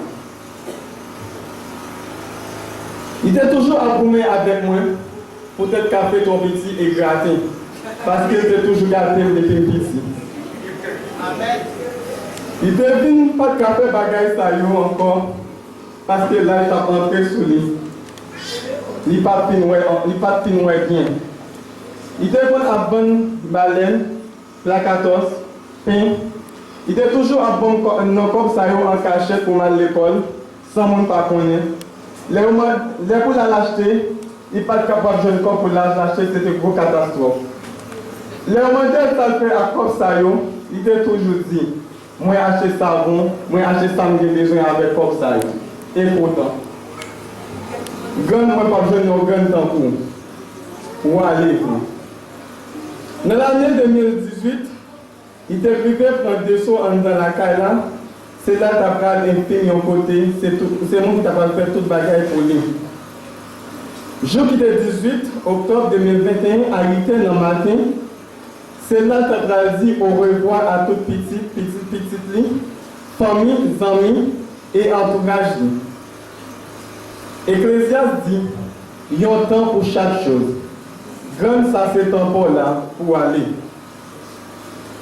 Il était toujours à brûler avec moi pour être café trop petit et gratter. Parce qu'il était toujours gâté depuis petit. Amen. Il était venu pas de café bagaille ça encore. Parce que là, il a rentré sous lui. Il n'a pas fini bien. Il était bon à bonne baleine, la 14, pain. Il était toujours à bon comme ça en cachette pour aller à l'école, sans monde pas connaître. Les pour l'acheter, il n'est pas capable de jouer pour l'acheter, c'était une grosse catastrophe. Les modèles ça fait à comme ça, il était toujours dit, moi acheter savon, moi acheter ça, j'ai besoin avec comme ça. Et pourtant, gagne moi pas besoin de gagne tant pour. Où aller pour. Dans l'année 2018, il était arrivé prendre des sauts dans la caille. C'est là que tu as pris un côté, c'est moi qui t'a fait toute bagaille pour lui. Jour qui était 18 octobre 2021, à 8h le matin, c'est là que tu as dit au revoir à toute petite, famille, amis et entourage. Ecclésiaste dit, il y a un temps pour chaque chose. Grand ça c'est un temps là pour aller.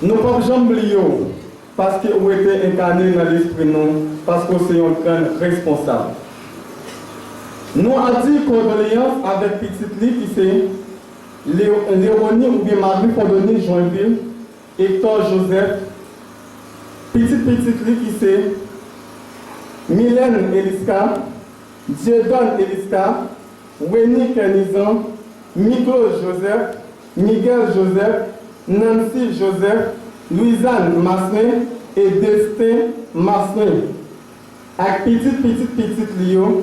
Nous ne pouvons pas oublier parce que vous êtes incarné dans l'esprit non, parce que c'est un grand responsable. Nous avons dit condoléances avec petite Lee qui c'est Léonie ou bien Marie Polony Joinville, Hector Joseph, petite Lee qui c'est Mylène Eliska, Diedon Eliska, Wenny Kenizan, Miklo Joseph, Miguel Joseph, Nancy Joseph, Louisanne Massin et Destin Massin. Avec petite Lio,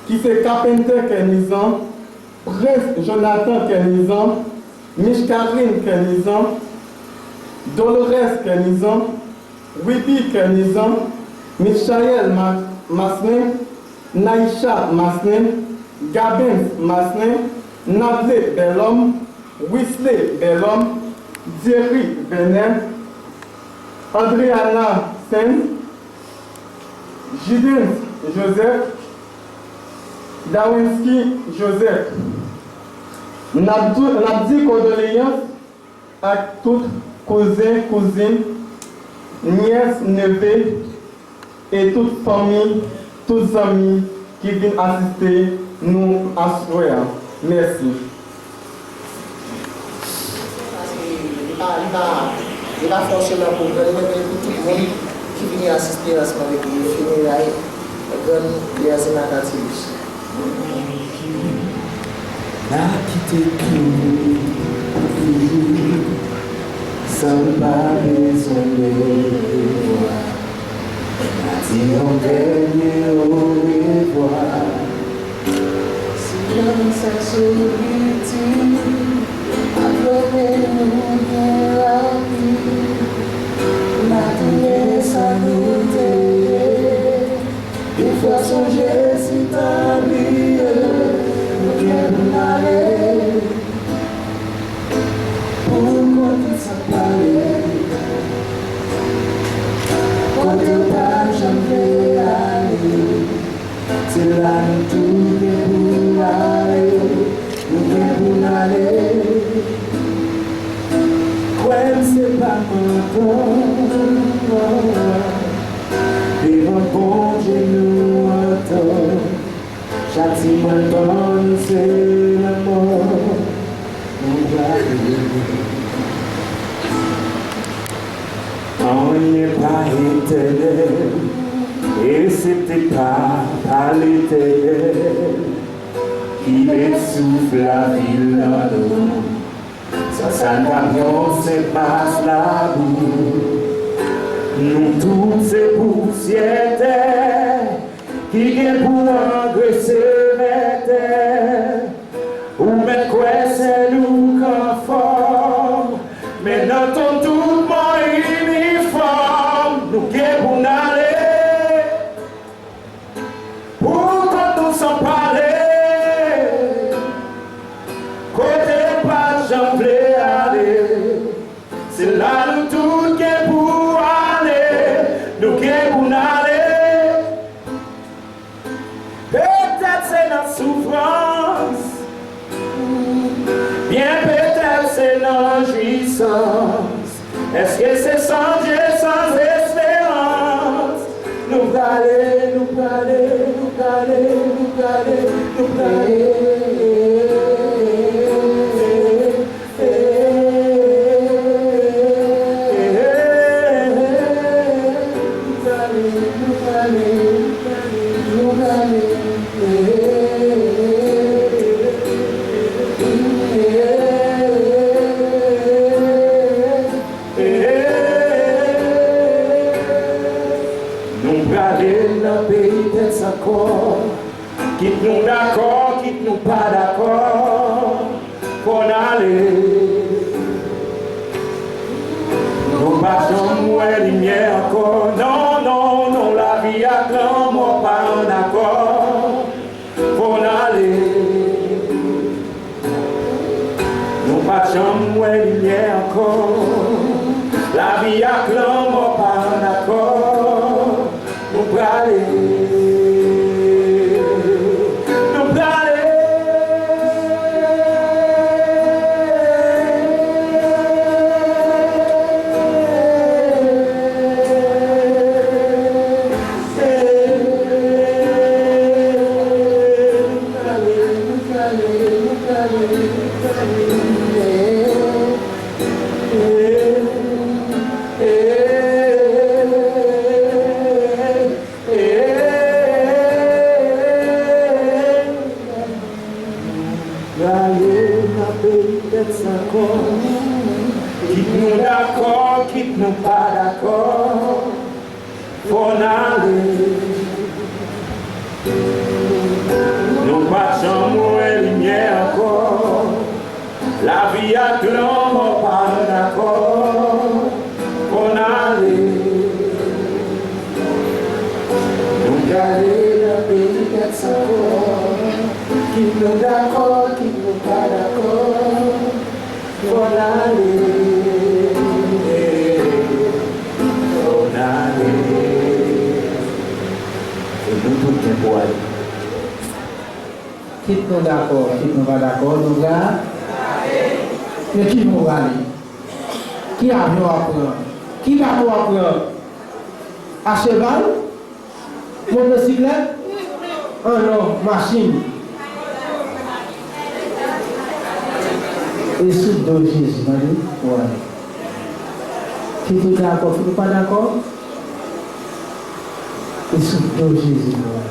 qui c'est Carpenter Kenizan, Prince Jonathan Kenizan, Michkarine Kenizan, Dolores Kenizan, Wibi Kenizan, Michael Massin, Naïcha Massin, Gabin Massin, Nadlé Bellhomme, Wesley Bellhomme, Thierry Benin, Adriana Sen, Gideon Joseph, Dawinski Joseph. Nabdi condoléances à toutes cousins, cousines, nièces, neveux et toute famille, tous amis qui viennent assister nous à ce soir. Merci. Il a forcément pour tout le monde qui vient assister à ce moment avec les funérailles de les sénateurs. N'a quitté tout, sans pas besoin de voir. N'a dit en dernier au revoir. Silence à solitude, appelez-nous bien la vie. Matinée sans nous aider, des fois songer si t'as oublié. Pourquoi tu s'en parlais? Quand tu n'as jamais allé. c'est la mort, on n'est pas éternel, et c'était pas à l'éternel qui souffle la ville en nous. Ça camion, c'est pas la boue. Nous tous ces poussières qui est pour engraisser les terres. Ou mettre quoi c'est nous conforme, mais dans ton tout mon uniforme, nous qui est pour aller, pour quand on s'en parler, côté pas j'en aller, c'est là nous tout qui est pour aller, nous qui est pour aller. Peut-être c'est notre souffrance, bien peut-être c'est notre jouissance. Est-ce que c'est sans Dieu, sans espérance? Nous aller, nous aller, nous aller, nous aller, nous aller. Quitte-nous d'accord, quitte-nous pas d'accord, pour aller. Nous passons moins lumière encore, non, non, non, la vie a grand, moi pas en accord, pour aller. Nous passons moins lumière encore, la vie a grand, moi pas en accord, pour aller. Quitte-nous d'accord, quitte-nous pas d'accord, pour aller. Nous passons moins lumière encore, la vie a clairement pas d'accord, pour aller. Nous garder la pays d'être encore, quitte-nous d'accord, quitte-nous pas d'accord. Voilà quitte-nous d'accord, quitte-nous pas d'accord, nous là. Mais qui nous va aller? Qui a avion à prendre? Qui bateau à prendre? À cheval? Motocyclette? Oh non, machine. Et sous de Jésus, ouais. Qui est d'accord, qui n'est pas d'accord? Et sous de Jésus, ouais.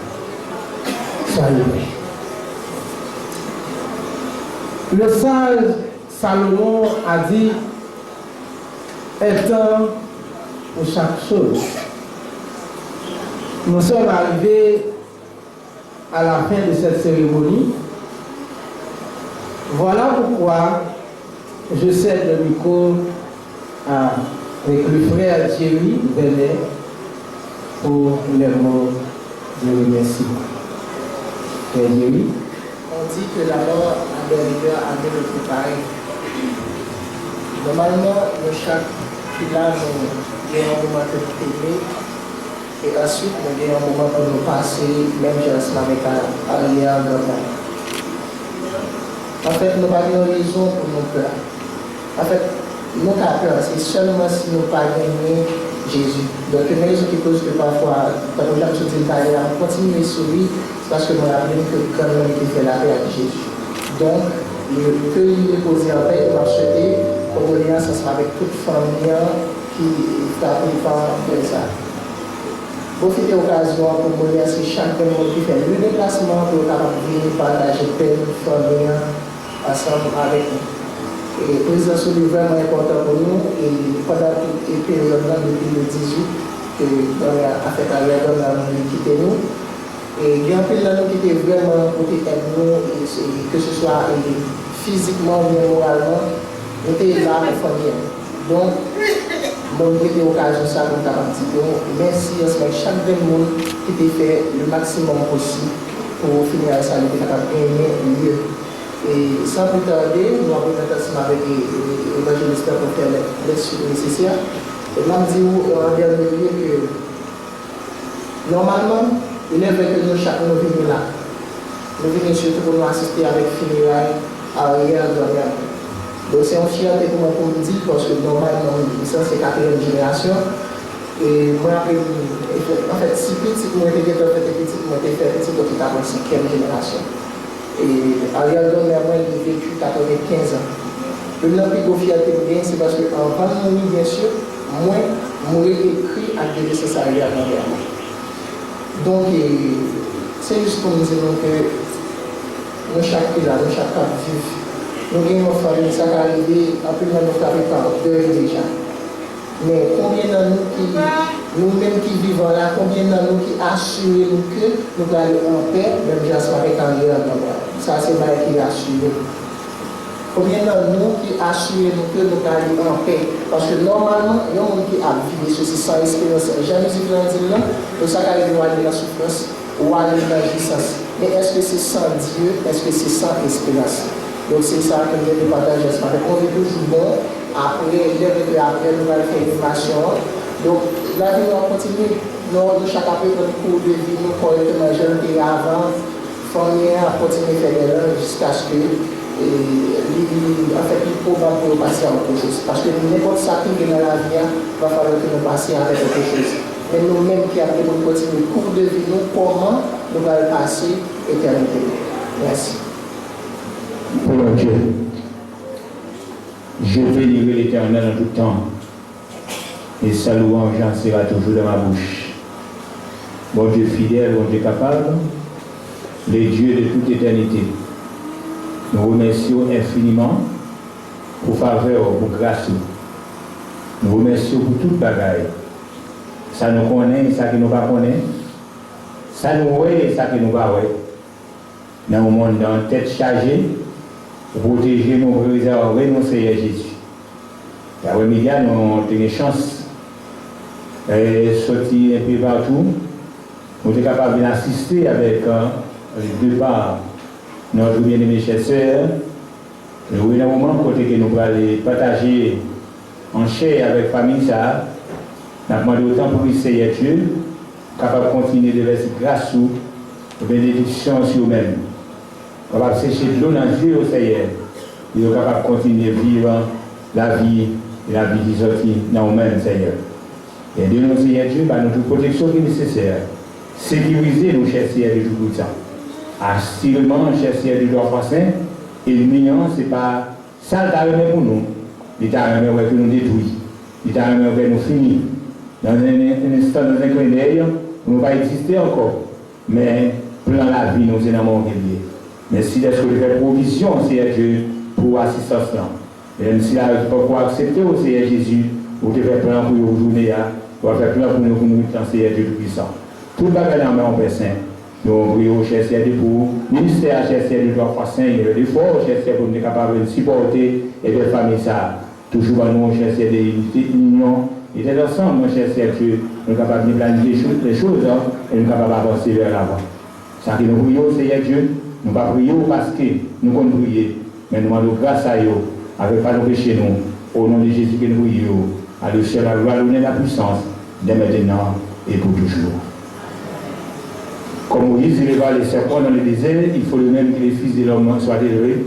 Soyez prêts. Le sage Salomon a dit un temps pour chaque chose. Nous sommes arrivés à la fin de cette cérémonie. Voilà pourquoi je cède le micro avec le frère Thierry Benet pour les mots de remerciement. Frère Thierry. On dit que la mort a des rigueurs à nous le préparer. Normalement, chaque village, nous avons un moment pour nous aimer et ensuite nous avons un moment pour nous passer, même juste avec arrière grand. En fait, nous n'avons pas raison pour nous peur. En fait, nous avons peur, c'est seulement si nous pas gagné Jésus. Donc, une raison qui cause que parfois, quand nous avons sorti de carrière, on continue à sourire, c'est parce que nous avons que quand même qui fait la paix avec Jésus. Donc, le que il est posé en paix, il m'a souhaité pour venir ensemble avec toute famille qui t'a pris part de ça. Profitez de l'occasion pour remercier chaque monde qui fait le déplacement pour venir partager peine, famille ensemble avec nous. Et la présence est vraiment important pour nous et pendant toute la période depuis le 18 que dans la fête à l'heure, on a quitté nous. Et il y a un peu de nous qui était vraiment côté avec nous, que ce soit physiquement ou moralement, nous étions là pour famille. Donc, bon, nous avons l'occasion de ça pour participer. Merci à chaque monde qui a fait le maximum possible pour finir à ça, nous avons aimé mieux. Et sans plus tarder, nous avons présenter avec l'évangéliste pour faire les suites nécessaires. Et je dis en dernier lieu que normalement, il est vrai que nous, chacun, nous venons là. Nous venons surtout pour nous assister avec funérailles, arrière, dernière. Donc c'est une fierté pour moi pour me dire, parce que normalement, ça c'est la 4e génération. Et moi, en fait, si petit, moi, j'ai fait petit, moi, j'ai fait petit, donc il a 5e génération. Et arrière, moi, j'ai vécu 95 ans. Le nom plus fierté pour bien, c'est parce qu'en pandémie, bien sûr, moi, j'ai écrit à des nécessaires arrière. Donc, c'est juste pour nous dire que nous, chaque là, nous, chaque cas vivre. Nous avons une famille, ça va arriver, après nous avons par deuil déjà. Mais combien de nous-mêmes qui vivons là, combien de nous qui assurent que nous allons aller en paix, même si ça va être en l'air. Ça, c'est mal qui assure. Combien de nous qui assurent que nous allons aller en paix? Parce que normalement, il y a des gens qui a vécu ceci sans espérance. Jamais je vais dire là, nous allons aller dans la souffrance ou aller dans la jouissance. Mais est-ce que c'est sans Dieu? Est-ce que c'est sans espérance? Donc c'est ça que je vais partager ce matin. On est toujours bon. Après, nous allons faire une formation. Donc la vie va continuer. Nous, chaque après, notre cours de vie, nous correctement, jeunes qui avant, famille à continuer à faire des langues jusqu'à ce que, en fait, il faut probable pour passer à autre chose. Parce que n'importe ça qui est dans la vie, va falloir que nous passions avec autre chose. Mais nous-mêmes qui avons continué le cours de vie, nous, comment nous allons passer éternité. Merci. Pour mon Dieu, je bénirai l'Éternel en tout temps, et sa louange sera toujours dans ma bouche. Bon Dieu fidèle, bon Dieu capable, les dieux de toute éternité, nous remercions infiniment pour faveur, pour grâce. Nous remercions pour toute bagaille. Ça nous connaît, ça qui nous pas connaît. Ça nous voit, ça qui nous pas voit. Dans le monde, dans tête chargée, pour protéger nos préserver nos Seigneur Jésus. La média, nous avons une chance de sortir un peu partout. Nous sommes capables d'assister avec les deux parts notre bien-aimé chers sœurs. Nous avons un moment côté que nous allons partager en chair avec la famille. Nous avons demandé autant pour le Seigneur Dieu, capable de continuer de verser grâce ou bénédiction sur eux-mêmes. Capable de sécher de l'eau dans les yeux au Seigneur. Ils sont capables de continuer à vivre la vie et la vie qui sortit dans nous-mêmes, Seigneur. Et de nous, Seigneur Dieu, par notre protection qui est nécessaire. Sécuriser nos chers Seigneur de tout ça. Assurément, chers Seigneur de droit français, et le mignon, ce n'est pas ça le pour nous. Il t'a remis que nous détruit. Il t'a remis que nous finit. Dans un instant, dans un clin d'œil, nous ne va pas exister encore. Mais plan la vie, nous est dans mon lié. Merci d'être fait provision, Seigneur Dieu, pour l'assistance là. Et même si là, pour accepter au Seigneur Jésus, pour te faire plan pour vos journées, pour faire plan pour nous Seigneur Dieu Tout-Puissant. Tout le bagage en main en personne. Nous prions, cher Seigneur, pour le ministère, cher Seigneur, de droit français, il y a des efforts, cher Seigneur, pour nous être capable de supporter et de famille ça. Toujours à nous, cher Seigneur, d'union. Et d'être ensemble, mon cher Seigneur, nous sommes capables de planifier les choses et nous sommes capables d'avancer vers l'avant. Ça que nous prions, Seigneur Dieu, nous ne prions pas parce que nous pouvons prier, mais nous demandons grâce à eux, avec pas nos péchés, nous, au nom de Jésus que nous prions, à le ciel, à la gloire, l'honneur, la puissance, dès maintenant et pour toujours. Comme Moïse éleva les serpents dans le désert, il faut le même que les fils de l'homme soient élevés,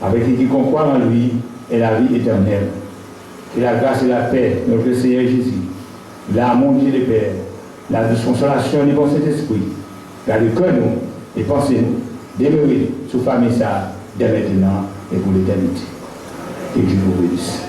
avec qui croit en lui et la vie éternelle. Que la grâce et la paix de notre Seigneur Jésus, l'amour de Dieu le Père, la consolation du bon Saint-Esprit, garde que nous et pensez-nous demeurer sous famille ça dès maintenant et pour l'éternité. Et Dieu vous bénisse.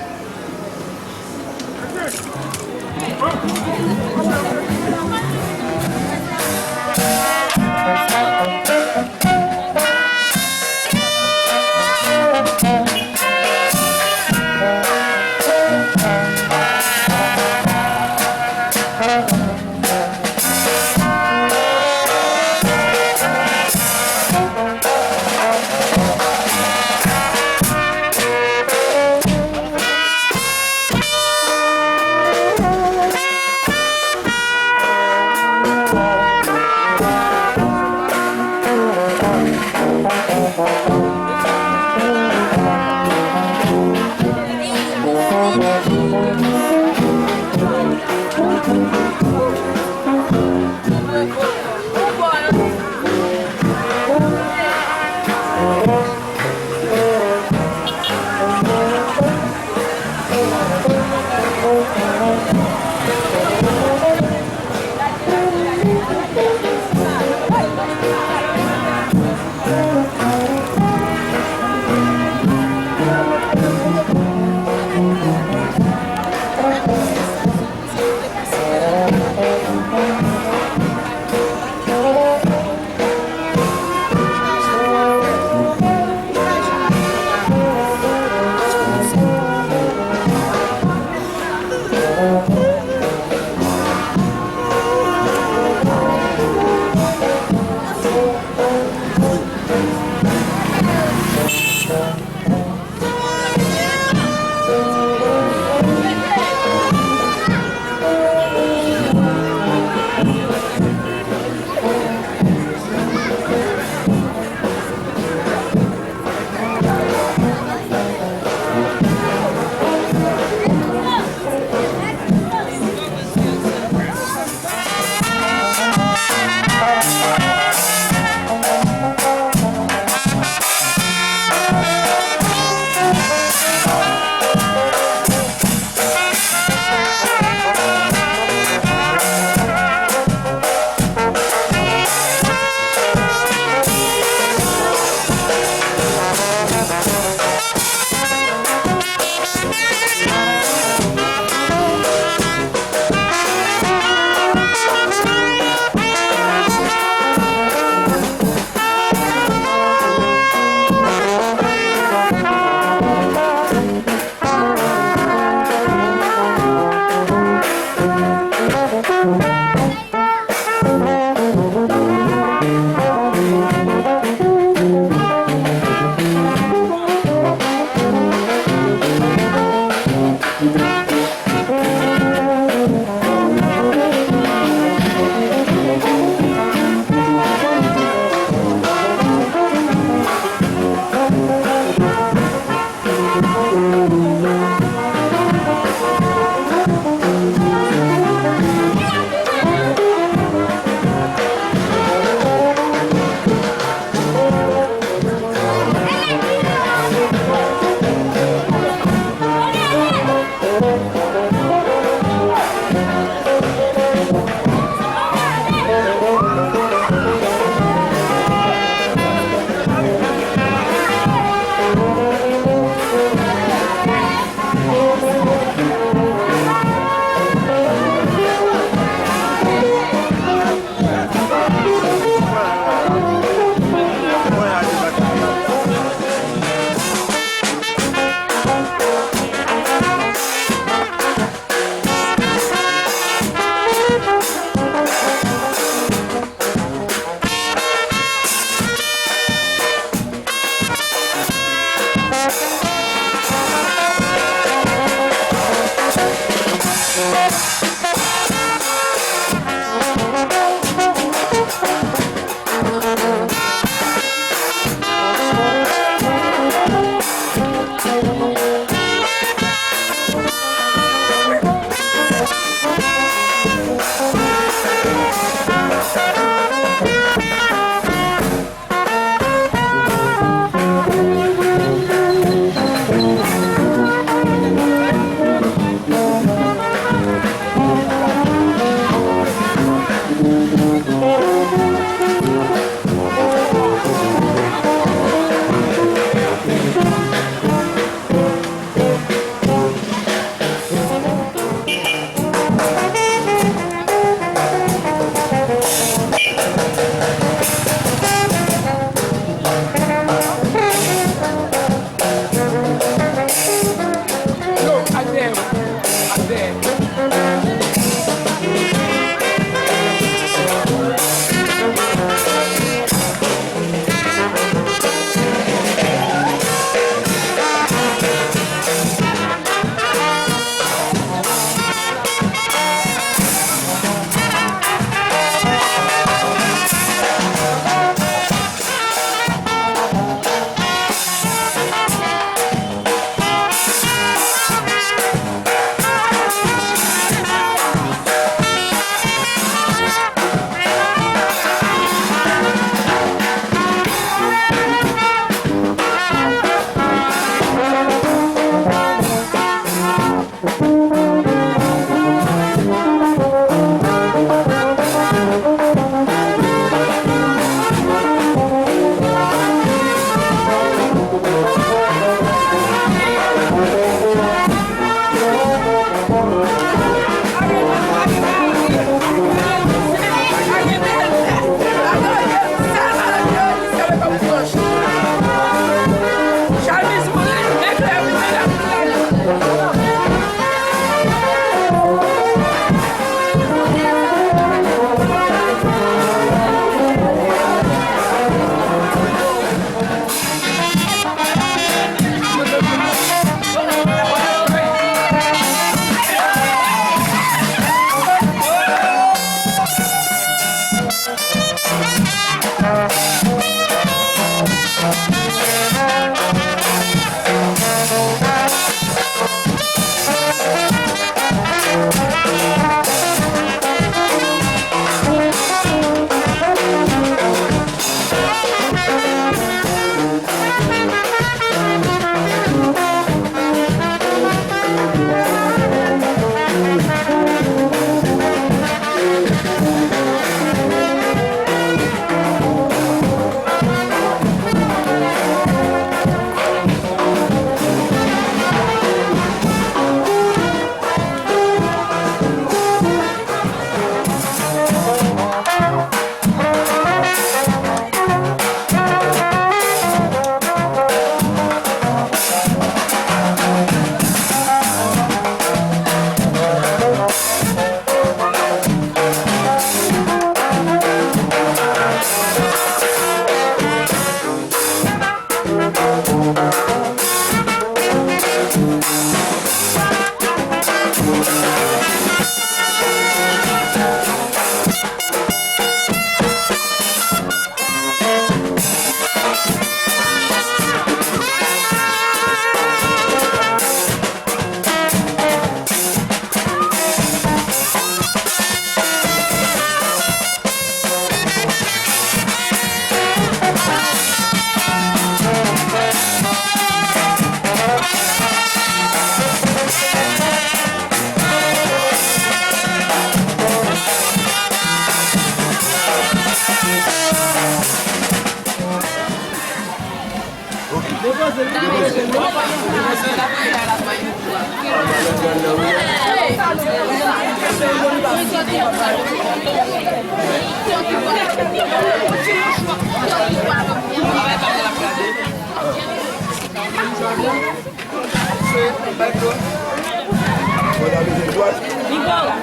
Nicola,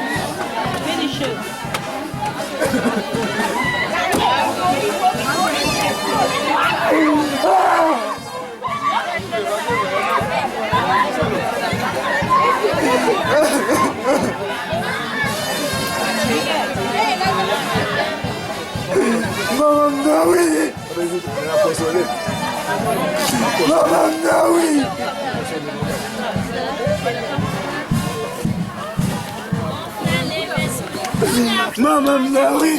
finish it. Maman Naoui.